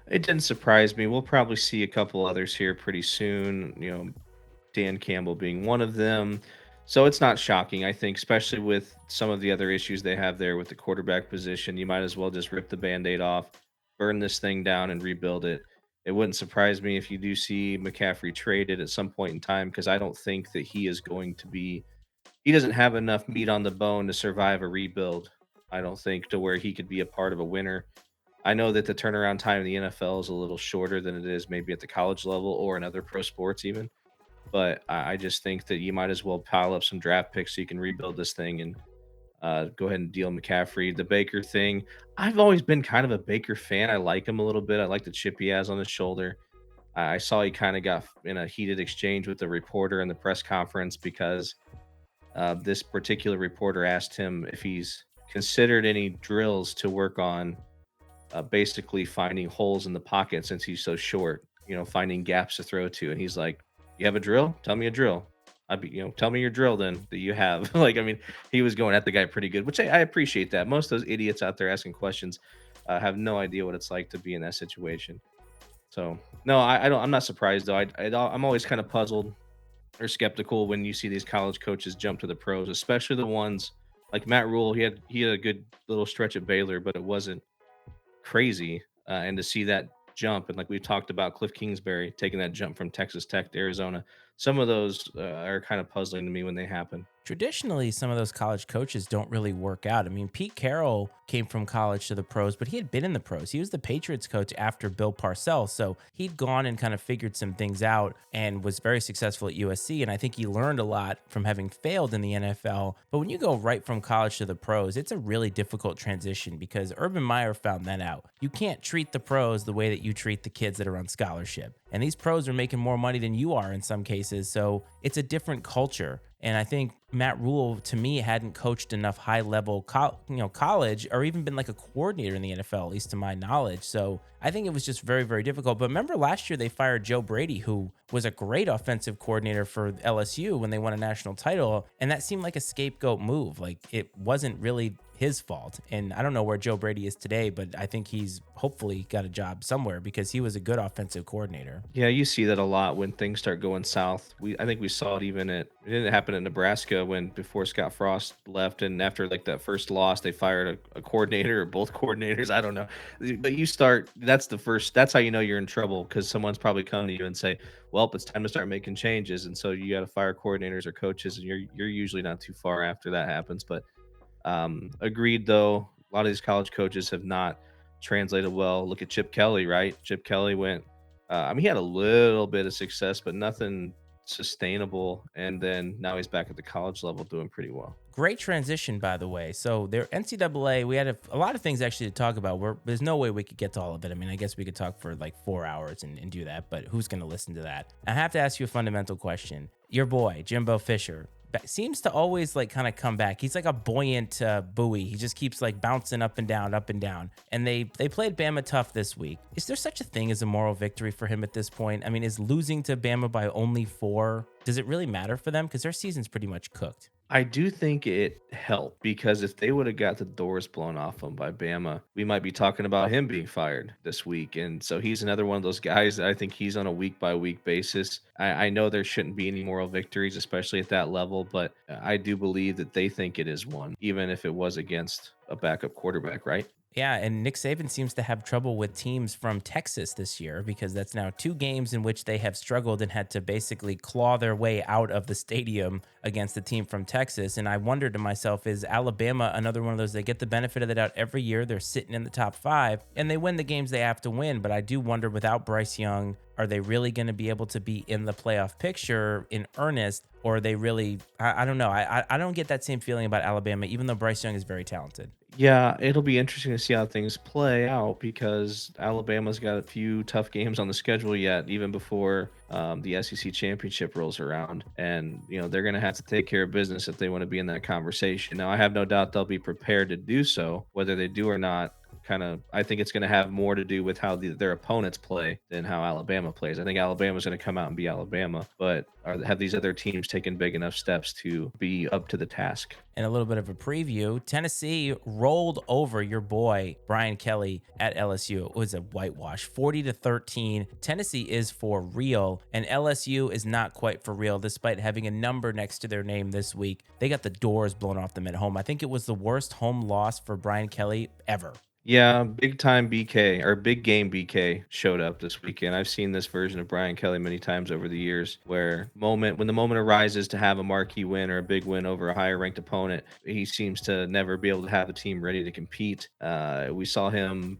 It didn't surprise me. We'll probably see a couple others here pretty soon. Dan Campbell being one of them. So it's not shocking, I think, especially with some of the other issues they have there with the quarterback position. You might as well just rip the band aid off, burn this thing down, and rebuild it. It wouldn't surprise me if you do see McCaffrey traded at some point in time because I don't think that he is going to be, he doesn't have enough meat on the bone to survive a rebuild. I don't think to where he could be a part of a winner. I know that the turnaround time in the NFL is a little shorter than it is maybe at the college level or in other pro sports, even. But I just think that you might as well pile up some draft picks so you can rebuild this thing and go ahead and deal McCaffrey. The Baker thing, I've always been kind of a Baker fan. I like him a little bit. I like the chip he has on his shoulder. I saw he kind of got in a heated exchange with the reporter in the press conference because this particular reporter asked him if he's considered any drills to work on, basically finding holes in the pocket since he's so short, finding gaps to throw to. And he's like, "You have a drill? Tell me a drill. Tell me your drill then that you have." Like, I mean, he was going at the guy pretty good, which I appreciate that. Most of those idiots out there asking questions have no idea what it's like to be in that situation. So, no, I don't, I'm not surprised though. I'm always kind of puzzled or skeptical when you see these college coaches jump to the pros, especially the ones like Matt Rule. He had a good little stretch at Baylor, but it wasn't crazy, and to see that jump, and like we talked about Cliff Kingsbury taking that jump from Texas Tech to Arizona, some of those are kind of puzzling to me when they happen. Traditionally, some of those college coaches don't really work out. I mean, Pete Carroll came from college to the pros, but he had been in the pros. He was the Patriots coach after Bill Parcells. So he'd gone and kind of figured some things out and was very successful at USC. And I think he learned a lot from having failed in the NFL. But when you go right from college to the pros, it's a really difficult transition because Urban Meyer found that out. You can't treat the pros the way that you treat the kids that are on scholarship. And these pros are making more money than you are in some cases. So it's a different culture. And I think Matt Rule, to me, hadn't coached enough high level, college or even been like a coordinator in the NFL, at least to my knowledge. So I think it was just very, very difficult. But remember last year they fired Joe Brady, who was a great offensive coordinator for LSU when they won a national title. And that seemed like a scapegoat move. Like it wasn't really his fault. And I don't know where Joe Brady is today, but I think he's hopefully got a job somewhere because he was a good offensive coordinator. Yeah, you see that a lot when things start going south. I think we saw it even it didn't happen in Nebraska when before Scott Frost left, and after like that first loss, they fired a coordinator or both coordinators. I don't know, but you start. That's the first. That's how you know you're in trouble because someone's probably coming to you and say, "Well, it's time to start making changes," and so you got to fire coordinators or coaches, and you're usually not too far after that happens. But agreed, though. A lot of these college coaches have not translated well. Look at Chip Kelly, right? Chip Kelly went. I mean, he had a little bit of success, but nothing sustainable. And then now he's back at the college level, doing pretty well. Great transition, by the way. So, their NCAA, we had a lot of things actually to talk about. There's no way we could get to all of it. I mean, I guess we could talk for like 4 hours and do that, but who's going to listen to that? I have to ask you a fundamental question. Your boy, Jimbo Fisher, seems to always like kind of come back. He's like a buoyant buoy. He just keeps like bouncing up and down, up and down. And they played Bama tough this week. Is there such a thing as a moral victory for him at this point? I mean, is losing to Bama by only 4, does it really matter for them? Because their season's pretty much cooked. I do think it helped because if they would have got the doors blown off them by Bama, we might be talking about him being fired this week. And so he's another one of those guys that I think he's on a week by week basis. I know there shouldn't be any moral victories, especially at that level, but I do believe that they think it is one, even if it was against a backup quarterback, right? Yeah, and Nick Saban seems to have trouble with teams from Texas this year because that's now two games in which they have struggled and had to basically claw their way out of the stadium against the team from Texas. And I wondered to myself, is Alabama another one of those? They get the benefit of the doubt every year. They're sitting in the top five and they win the games they have to win. But I do wonder, without Bryce Young, are they really going to be able to be in the playoff picture in earnest? Or are they really, I don't know. I don't get that same feeling about Alabama, even though Bryce Young is very talented. Yeah, it'll be interesting to see how things play out because Alabama's got a few tough games on the schedule yet, even before the SEC championship rolls around. And, they're going to have to take care of business if they want to be in that conversation. Now, I have no doubt they'll be prepared to do so, whether they do or not. I think it's going to have more to do with how their opponents play than how Alabama plays. I think Alabama's going to come out and be Alabama, but have these other teams taken big enough steps to be up to the task? And a little bit of a preview, Tennessee rolled over your boy Brian Kelly at LSU. It was a whitewash, 40-13. Tennessee is for real, and LSU is not quite for real, despite having a number next to their name this week. They got the doors blown off them at home. I think it was the worst home loss for Brian Kelly ever. Yeah, big time BK or big game BK showed up this weekend. I've seen this version of Brian Kelly many times over the years where when the moment arises to have a marquee win or a big win over a higher ranked opponent, he seems to never be able to have the team ready to compete. I saw him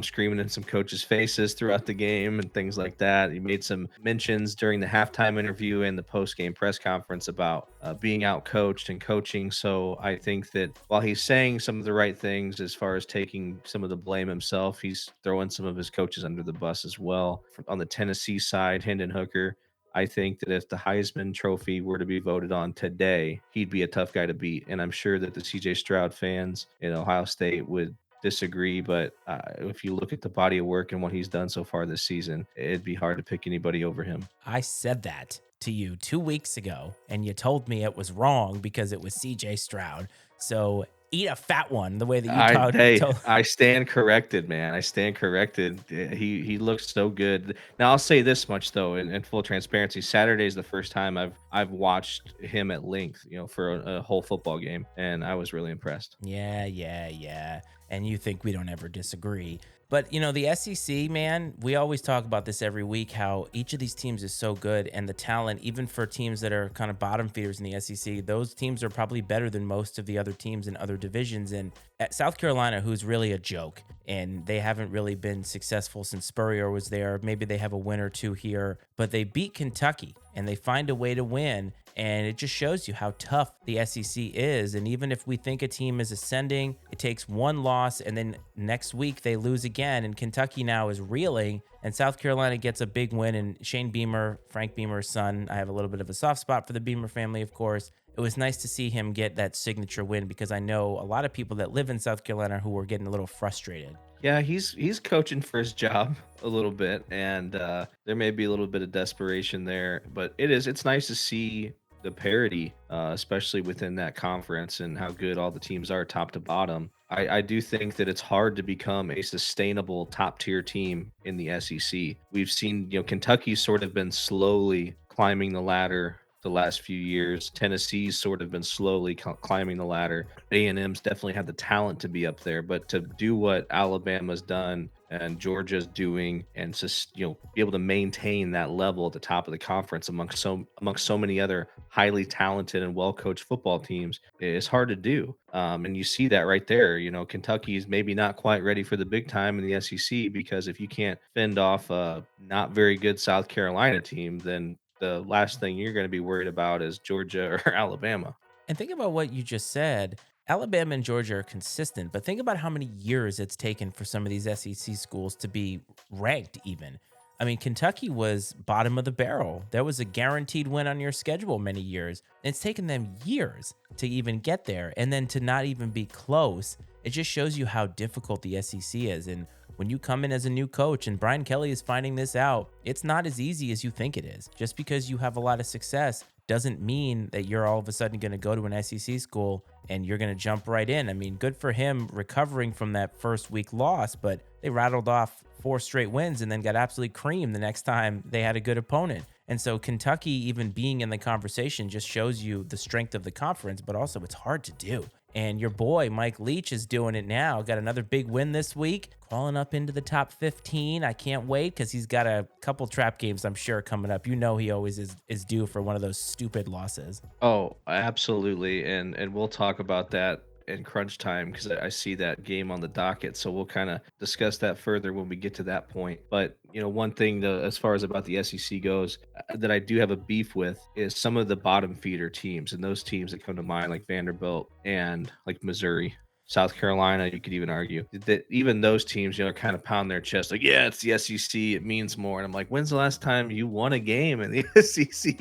screaming in some coaches' faces throughout the game and things like that. He made some mentions during the halftime interview and the post game press conference about being out coached and coaching. So I think that while he's saying some of the right things as far as taking some of the blame himself, he's throwing some of his coaches under the bus as well. On the Tennessee side, Hendon Hooker, I think that if the Heisman Trophy were to be voted on today, he'd be a tough guy to beat. And I'm sure that the CJ Stroud fans in Ohio State would disagree, but if you look at the body of work and what he's done so far this season, it'd be hard to pick anybody over him. I said that to you 2 weeks ago, and you told me it was wrong because it was CJ Stroud. So eat a fat one the way that you I talked. hey, I stand corrected, man. I stand corrected. He looks so good. Now I'll say this much though, in full transparency, Saturday is the first time I've watched him at length, for a whole football game, and I was really impressed. Yeah, yeah, yeah. And you think we don't ever disagree. But, the SEC, man, we always talk about this every week, how each of these teams is so good. And the talent, even for teams that are kind of bottom feeders in the SEC, those teams are probably better than most of the other teams in other divisions. And at South Carolina, who's really a joke, and they haven't really been successful since Spurrier was there. Maybe they have a win or two here, but they beat Kentucky and they find a way to win. And it just shows you how tough the SEC is. And even if we think a team is ascending, it takes one loss and then next week they lose again. And Kentucky now is reeling and South Carolina gets a big win. And Shane Beamer, Frank Beamer's son, I have a little bit of a soft spot for the Beamer family, of course. It was nice to see him get that signature win because I know a lot of people that live in South Carolina who were getting a little frustrated. Yeah, he's coaching for his job a little bit, and there may be a little bit of desperation there, but it's nice to see the parity, especially within that conference and how good all the teams are top to bottom. I do think that it's hard to become a sustainable top tier team in the SEC. We've seen, Kentucky's sort of been slowly climbing the ladder the last few years. Tennessee's sort of been slowly climbing the ladder. A&M's definitely had the talent to be up there, but to do what Alabama's done and Georgia's doing, and just be able to maintain that level at the top of the conference amongst so many other highly talented and well coached football teams is hard to do. And you see that right there. Kentucky's maybe not quite ready for the big time in the SEC because if you can't fend off a not very good South Carolina team, then the last thing you're going to be worried about is Georgia or Alabama. And think about what you just said. Alabama and Georgia are consistent, but think about how many years it's taken for some of these SEC schools to be ranked, even. I mean, Kentucky was bottom of the barrel. There was a guaranteed win on your schedule many years. It's taken them years to even get there. And then to not even be close, it just shows you how difficult the SEC is. And when you come in as a new coach, and Brian Kelly is finding this out, it's not as easy as you think it is. Just because you have a lot of success doesn't mean that you're all of a sudden going to go to an SEC school and you're going to jump right in. I mean, good for him recovering from that first week loss, but they rattled off 4 straight wins and then got absolutely creamed the next time they had a good opponent. And so Kentucky even being in the conversation just shows you the strength of the conference, but also it's hard to do. And your boy, Mike Leach, is doing it now. Got another big win this week, crawling up into the top 15. I can't wait because he's got a couple trap games, I'm sure, coming up. You know, he always is due for one of those stupid losses. Oh, absolutely, and we'll talk about that in crunch time because I see that game on the docket. So we'll kind of discuss that further when we get to that point. But one thing as far as about the SEC goes, that I do have a beef with is some of the bottom feeder teams, and those teams that come to mind, like Vanderbilt and like Missouri. South Carolina, you could even argue that even those teams, kind of pound their chest like, yeah, it's the SEC, it means more. And I'm like, when's the last time you won a game in the SEC,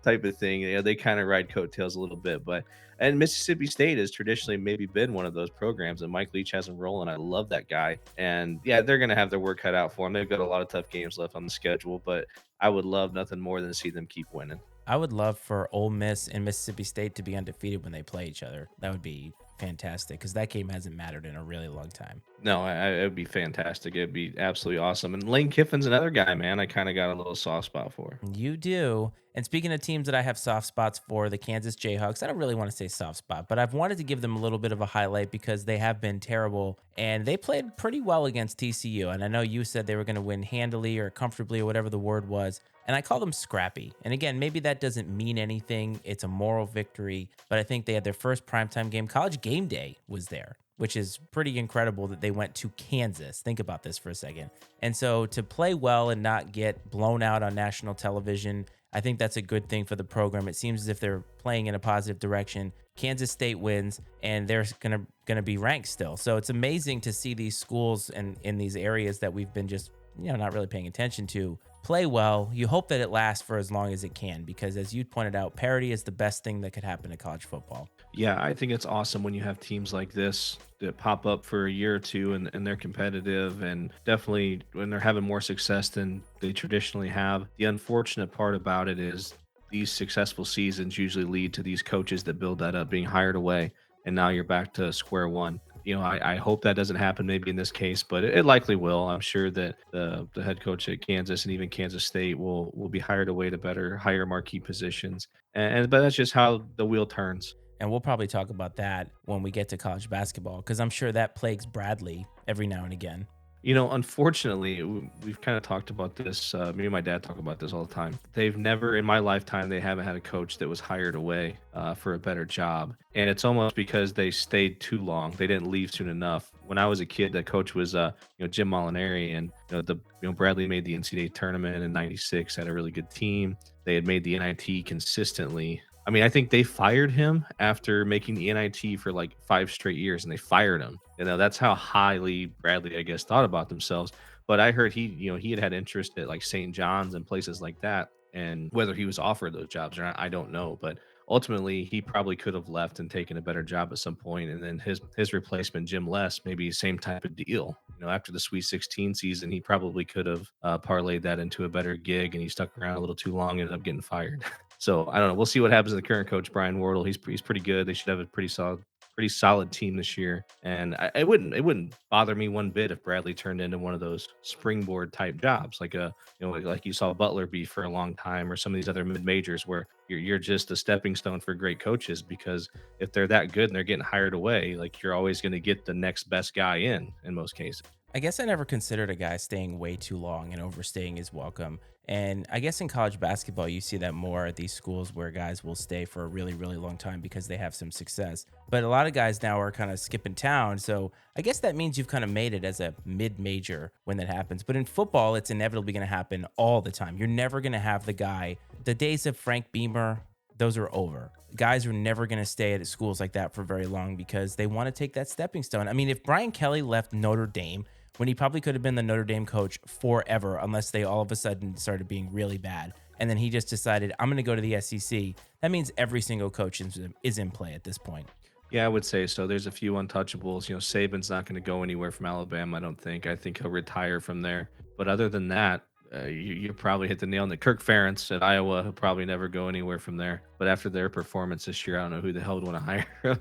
type of thing. They kind of ride coattails a little bit, but and Mississippi State has traditionally maybe been one of those programs, and Mike Leach has them rolling. I love that guy, and yeah, they're gonna have their work cut out for them. They've got a lot of tough games left on the schedule, but I would love nothing more than to see them keep winning. I would love for Ole Miss and Mississippi State to be undefeated when they play each other. That would be fantastic because that game hasn't mattered in a really long time. No, it would be fantastic. It'd be absolutely awesome. And Lane Kiffin's another guy, man. I kind of got a little soft spot for. You do. And speaking of teams that I have soft spots for, the Kansas Jayhawks, I don't really want to say soft spot, but I've wanted to give them a little bit of a highlight because they have been terrible and they played pretty well against TCU. And I know you said they were going to win handily or comfortably or whatever the word was. And I call them scrappy. And again, maybe that doesn't mean anything. It's a moral victory, but I think they had their first primetime game. College Game Day was there, which is pretty incredible that they went to Kansas. Think about this for a second. And so to play well and not get blown out on national television, I think that's a good thing for the program. It seems as if they're playing in a positive direction. Kansas State wins, and they're gonna be ranked still. So it's amazing to see these schools and in these areas that we've been just not really paying attention to play well. You hope that it lasts for as long as it can because, as you pointed out, parity is the best thing that could happen to college football. Yeah, I think it's awesome when you have teams like this that pop up for a year or two and they're competitive and definitely when they're having more success than they traditionally have. The unfortunate part about it is these successful seasons usually lead to these coaches that build that up being hired away. And now you're back to square one. I hope that doesn't happen maybe in this case, but it likely will. I'm sure that the head coach at Kansas and even Kansas State will be hired away to better higher marquee positions. And but that's just how the wheel turns. And we'll probably talk about that when we get to college basketball because I'm sure that plagues Bradley every now and again. Unfortunately, we've kind of talked about this. Me and my dad talk about this all the time. They've never, in my lifetime, they haven't had a coach that was hired away for a better job, and it's almost because they stayed too long. They didn't leave soon enough. When I was a kid, that coach was, Jim Molinari, and Bradley made the NCAA tournament in '96, had a really good team. They had made the NIT consistently. I mean, I think they fired him after making the NIT for like 5 straight years, and they fired him. That's how highly Bradley, I guess, thought about themselves. But I heard he had interest at like St. John's and places like that. And whether he was offered those jobs or not, I don't know. But ultimately, he probably could have left and taken a better job at some point. And then his replacement, Jim Les, maybe same type of deal. After the Sweet 16 season, he probably could have parlayed that into a better gig, and he stuck around a little too long, ended up getting fired. So I don't know. We'll see what happens to the current coach, Brian Wardle. He's pretty good. They should have a pretty solid team this year. And it wouldn't bother me one bit if Bradley turned into one of those springboard type jobs, like like you saw Butler be for a long time, or some of these other mid majors where you're just a stepping stone for great coaches. Because if they're that good and they're getting hired away, like you're always going to get the next best guy in most cases. I guess I never considered a guy staying way too long and overstaying his welcome. And I guess in college basketball, you see that more at these schools where guys will stay for a really, really long time because they have some success. But a lot of guys now are kind of skipping town. So I guess that means you've kind of made it as a mid major when that happens. But in football, it's inevitably going to happen all the time. You're never going to have the guy, the days of Frank Beamer, those are over. Guys are never going to stay at schools like that for very long because they want to take that stepping stone. I mean, if Brian Kelly left Notre Dame, when he probably could have been the Notre Dame coach forever, unless they all of a sudden started being really bad. And then he just decided, I'm going to go to the SEC. That means every single coach is in play at this point. Yeah, I would say so. There's a few untouchables. Saban's not going to go anywhere from Alabama, I don't think. I think he'll retire from there. But other than that, you probably hit the nail on the Kirk Ferentz at Iowa. He'll probably never go anywhere from there. But after their performance this year, I don't know who the hell would want to hire him.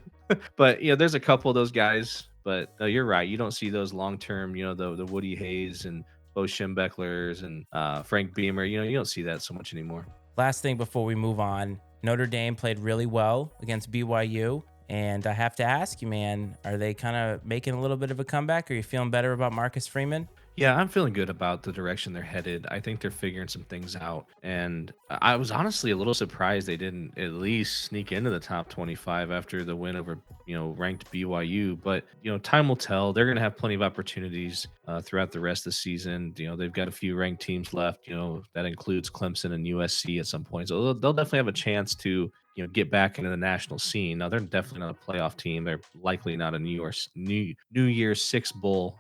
But there's a couple of those guys. But no, you're right. You don't see those long term. The Woody Hayes and Bo Schembechlers and Frank Beamer. You don't see that so much anymore. Last thing before we move on, Notre Dame played really well against BYU. And I have to ask you, man, are they kind of making a little bit of a comeback? Are you feeling better about Marcus Freeman? Yeah, I'm feeling good about the direction they're headed. I think they're figuring some things out. And I was honestly a little surprised they didn't at least sneak into the top 25 after the win over, ranked BYU. But, time will tell. They're going to have plenty of opportunities throughout the rest of the season. They've got a few ranked teams left, that includes Clemson and USC at some point. So they'll definitely have a chance to, get back into the national scene. Now, they're definitely not a playoff team. They're likely not a New Year's Six Bowl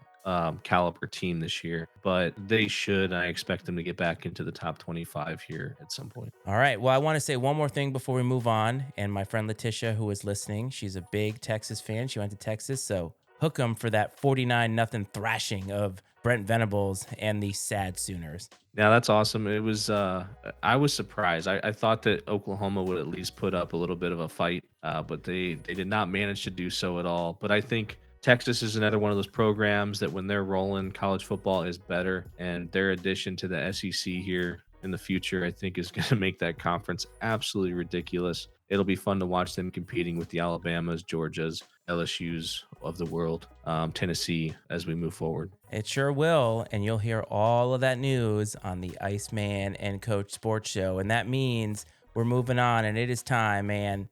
caliber team this year, but they should. I expect them to get back into the top 25 here at some point. All right. Well, I want to say one more thing before we move on. And my friend Letitia, who is listening, she's a big Texas fan. She went to Texas. So hook 'em for that 49-0 thrashing of Brent Venables and the Sad Sooners. Now that's awesome. It was I was surprised. I thought that Oklahoma would at least put up a little bit of a fight, but they did not manage to do so at all. But I think Texas is another one of those programs that when they're rolling, college football is better, and their addition to the SEC here in the future, I think, is going to make that conference absolutely ridiculous. It'll be fun to watch them competing with the Alabamas, Georgias, LSU's of the world, Tennessee as we move forward. It sure will. And you'll hear all of that news on the Iceman and Coach Sports Show. And that means we're moving on, and it is time, man.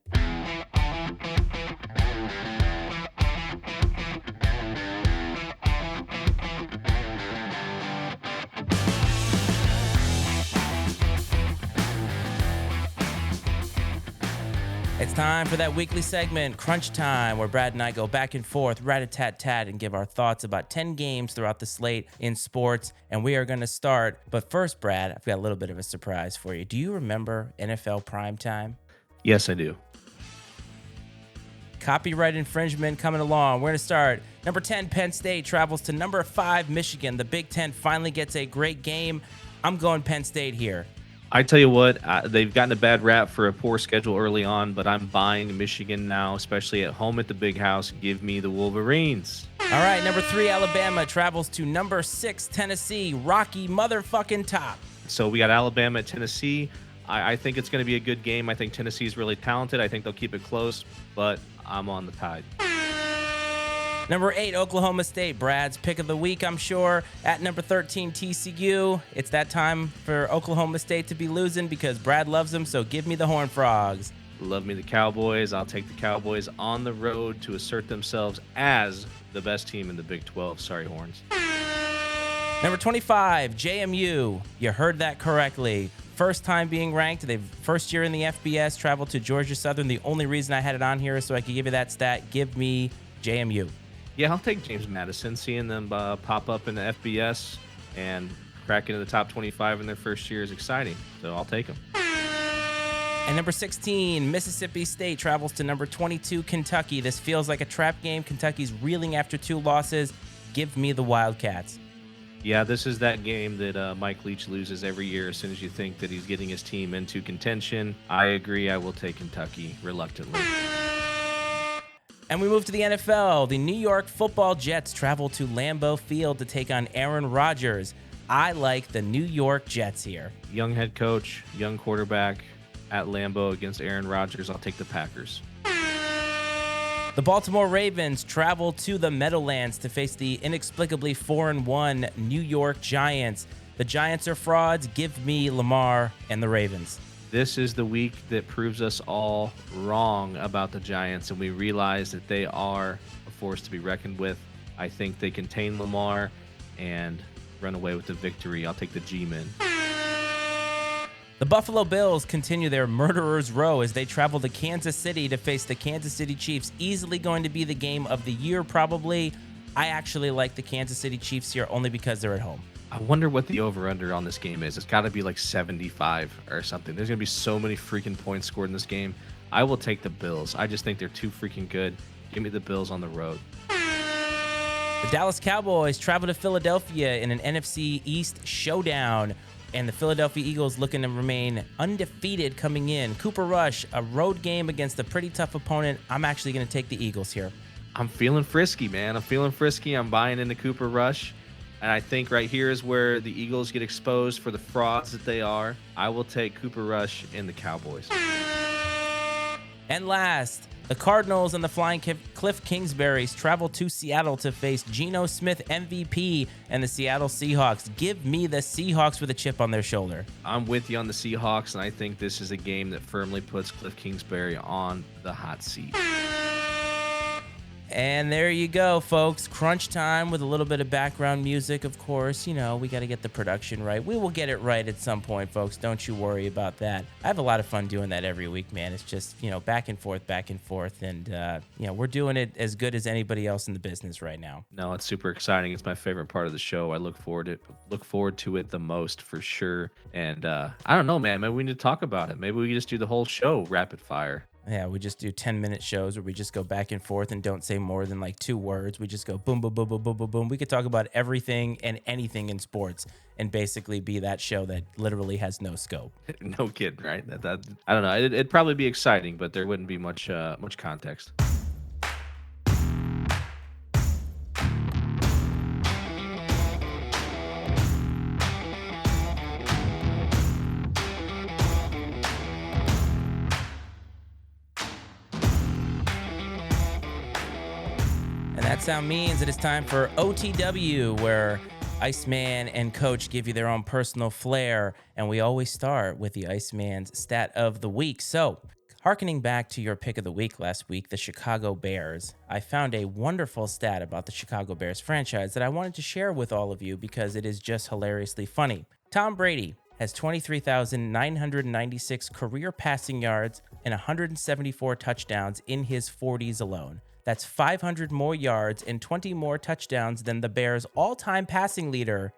It's time for that weekly segment, Crunch Time, where Brad and I go back and forth, rat-a-tat-tat, and give our thoughts about 10 games throughout the slate in sports. And we are going to start. But first, Brad, I've got a little bit of a surprise for you. Do you remember NFL primetime? Yes, I do. Copyright infringement coming along. We're going to start. Number 10, Penn State travels to number 5, Michigan. The Big Ten finally gets a great game. I'm going Penn State here. I tell you what, they've gotten a bad rap for a poor schedule early on, but I'm buying Michigan now, especially at home at the Big House. Give me the Wolverines. All right, number 3, Alabama travels to number 6, Tennessee. Rocky motherfucking top. So we got Alabama at Tennessee. I think it's going to be a good game. I think Tennessee's really talented. I think they'll keep it close, but I'm on the Tide. Number 8, Oklahoma State. Brad's pick of the week, I'm sure. At number 13, TCU. It's that time for Oklahoma State to be losing because Brad loves them, so give me the Horned Frogs. Love me the Cowboys. I'll take the Cowboys on the road to assert themselves as the best team in the Big 12. Sorry, Horns. Number 25, JMU. You heard that correctly. First time being ranked. They've first year in the FBS, traveled to Georgia Southern. The only reason I had it on here is so I could give you that stat. Give me JMU. Yeah, I'll take James Madison. Seeing them pop up in the FBS and crack into the top 25 in their first year is exciting. So I'll take them. And number 16, Mississippi State travels to number 22, Kentucky. This feels like a trap game. Kentucky's reeling after 2 losses. Give me the Wildcats. Yeah, this is that game that Mike Leach loses every year as soon as you think that he's getting his team into contention. I agree. I will take Kentucky reluctantly. And we move to the NFL. The New York Football Jets travel to Lambeau Field to take on Aaron Rodgers. I like the New York Jets here. Young head coach, young quarterback at Lambeau against Aaron Rodgers. I'll take the Packers. The Baltimore Ravens travel to the Meadowlands to face the inexplicably 4-1 New York Giants. The Giants are frauds. Give me Lamar and the Ravens. This is the week that proves us all wrong about the Giants, and we realize that they are a force to be reckoned with. I think they contain Lamar and run away with the victory. I'll take the G-Men. The Buffalo Bills continue their murderer's row as they travel to Kansas City to face the Kansas City Chiefs. Easily going to be the game of the year, probably. I actually like the Kansas City Chiefs here only because they're at home. I wonder what the over-under on this game is. It's got to be like 75 or something. There's going to be so many freaking points scored in this game. I will take the Bills. I just think they're too freaking good. Give me the Bills on the road. The Dallas Cowboys travel to Philadelphia in an NFC East showdown, and the Philadelphia Eagles looking to remain undefeated coming in. Cooper Rush, a road game against a pretty tough opponent. I'm actually going to take the Eagles here. I'm feeling frisky, man. I'm feeling frisky. I'm buying into Cooper Rush. And I think right here is where the Eagles get exposed for the frauds that they are. I will take Cooper Rush and the Cowboys. And last, The Cardinals and the Flying Cliff Kingsburys travel to Seattle to face Geno Smith MVP and the Seattle Seahawks. Give me the Seahawks with a chip on their shoulder. I'm with you on the Seahawks, and I think this is a game that firmly puts Cliff Kingsbury on the hot seat. And there you go, folks. Crunch time with a little bit of background music, of course. You know, we got to get the production right. We will get it right at some point, folks. Don't you worry about that. I have a lot of fun doing that every week, man. It's just, back and forth. And, we're doing it as good as anybody else in the business right now. No, it's super exciting. It's my favorite part of the show. I look forward to it the most for sure. And I don't know, man. Maybe we need to talk about it. Maybe we can just do the whole show rapid fire. Yeah, we just do 10-minute shows where we just go back and forth and don't say more than like 2 words. We just go boom, boom, boom, boom, boom, boom, boom. We could talk about everything and anything in sports and basically be that show that literally has no scope. No kidding, right? I don't know. It'd probably be exciting, but there wouldn't be much context. That sound means it is time for OTW, where Iceman and Coach give you their own personal flair, and we always start with the Iceman's stat of the week. So, harkening back to your pick of the week last week, the Chicago Bears, I found a wonderful stat about the Chicago Bears franchise that I wanted to share with all of you because it is just hilariously funny. Tom Brady has 23,996 career passing yards and 174 touchdowns in his 40s alone. That's 500 more yards and 20 more touchdowns than the Bears' all-time passing leader,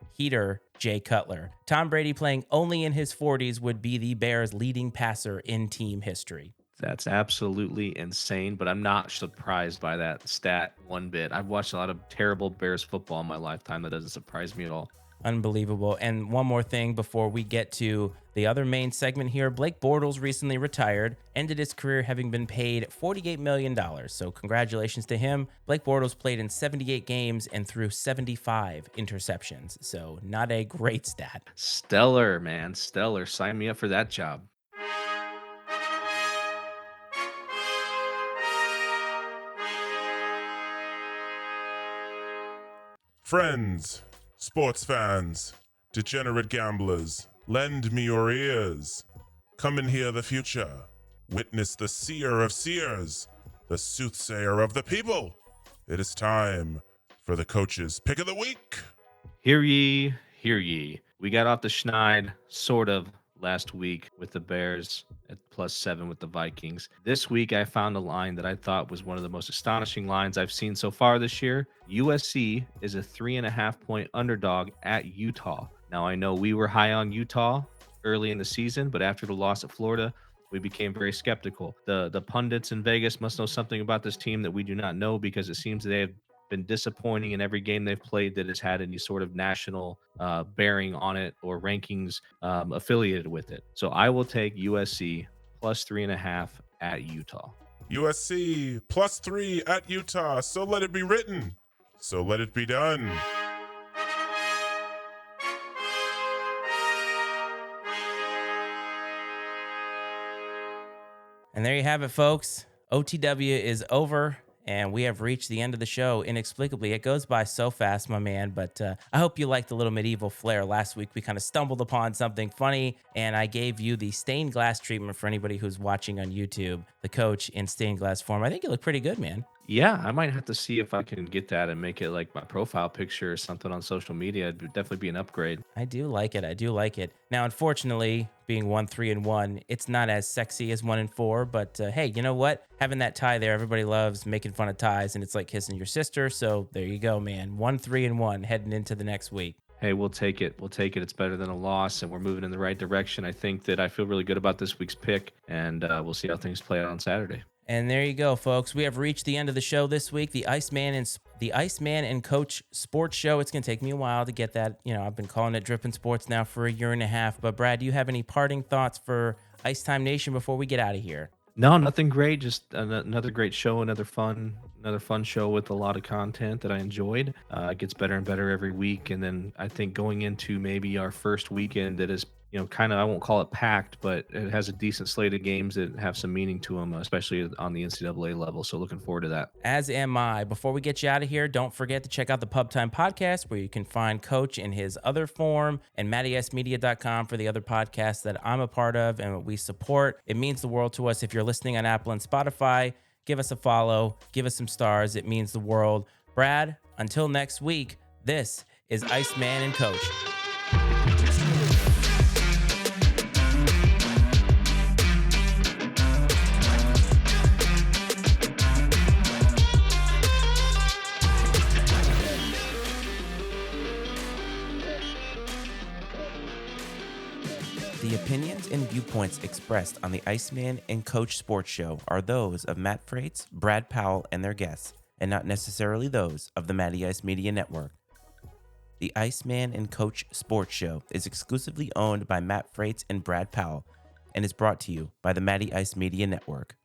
Jay Cutler. Tom Brady playing only in his 40s would be the Bears' leading passer in team history. That's absolutely insane, but I'm not surprised by that stat one bit. I've watched a lot of terrible Bears football in my lifetime. That doesn't surprise me at all. Unbelievable. And one more thing before we get to the other main segment here. Blake Bortles recently retired, ended his career having been paid $48 million. So congratulations to him. Blake Bortles played in 78 games and threw 75 interceptions. So not a great stat. Stellar, man. Stellar. Sign me up for that job. Friends, sports fans, degenerate gamblers, lend me your ears. Come and hear the future. Witness the seer of seers, the soothsayer of the people. It is time for the coach's pick of the week. Hear ye, hear ye. We got off the schneid, sort of, last week with the Bears at +7 with the Vikings. This week, I found a line that I thought was one of the most astonishing lines I've seen so far this year. USC is a 3.5-point underdog at Utah. Now, I know we were high on Utah early in the season, but after the loss at Florida, we became very skeptical. The pundits in Vegas must know something about this team that we do not know, because it seems they have been disappointing in every game they've played that has had any sort of national bearing on it or rankings affiliated with it. So I will take USC +3.5 at Utah. USC +3 at Utah. So let it be written. So let it be done. And there you have it, folks. OTW is over, and we have reached the end of the show inexplicably. It goes by so fast, my man, but I hope you liked the little medieval flair. Last week, we kind of stumbled upon something funny, and I gave you the stained glass treatment for anybody who's watching on YouTube, the coach in stained glass form. I think you look pretty good, man. Yeah, I might have to see if I can get that and make it like my profile picture or something on social media. It'd definitely be an upgrade. I do like it. Now, unfortunately, being 1-3-1, it's not as sexy as 1-4. But hey, you know what? Having that tie there, everybody loves making fun of ties, and it's like kissing your sister. So there you go, man. 1-3-1 heading into the next week. Hey, we'll take it. It's better than a loss, and we're moving in the right direction. I think that I feel really good about this week's pick, and we'll see how things play out on Saturday. And there you go, folks. We have reached the end of the show this week, the Iceman and Coach Sports Show. It's going to take me a while to get that. I've been calling it Drippin' Sports now for a year and a half. But Brad, do you have any parting thoughts for Icetime Nation before we get out of here? No, nothing great. Just another great show, another fun show with a lot of content that I enjoyed. It gets better and better every week. And then I think going into maybe our first weekend that is kind of, I won't call it packed, but it has a decent slate of games that have some meaning to them, especially on the NCAA level. So looking forward to that. As am I. Before we get you out of here, don't forget to check out the Pub Time podcast, where you can find Coach in his other form, and MattySmedia.com for the other podcasts that I'm a part of and what we support. It means the world to us. If you're listening on Apple and Spotify, give us a follow, give us some stars. It means the world. Brad, until next week, this is Iceman and Coach. The opinions and viewpoints expressed on the Iceman and Coach Sports Show are those of Matt Frates, Brad Powell, and their guests, and not necessarily those of the Matty Ice Media Network. The Iceman and Coach Sports Show is exclusively owned by Matt Frates and Brad Powell, and is brought to you by the Matty Ice Media Network.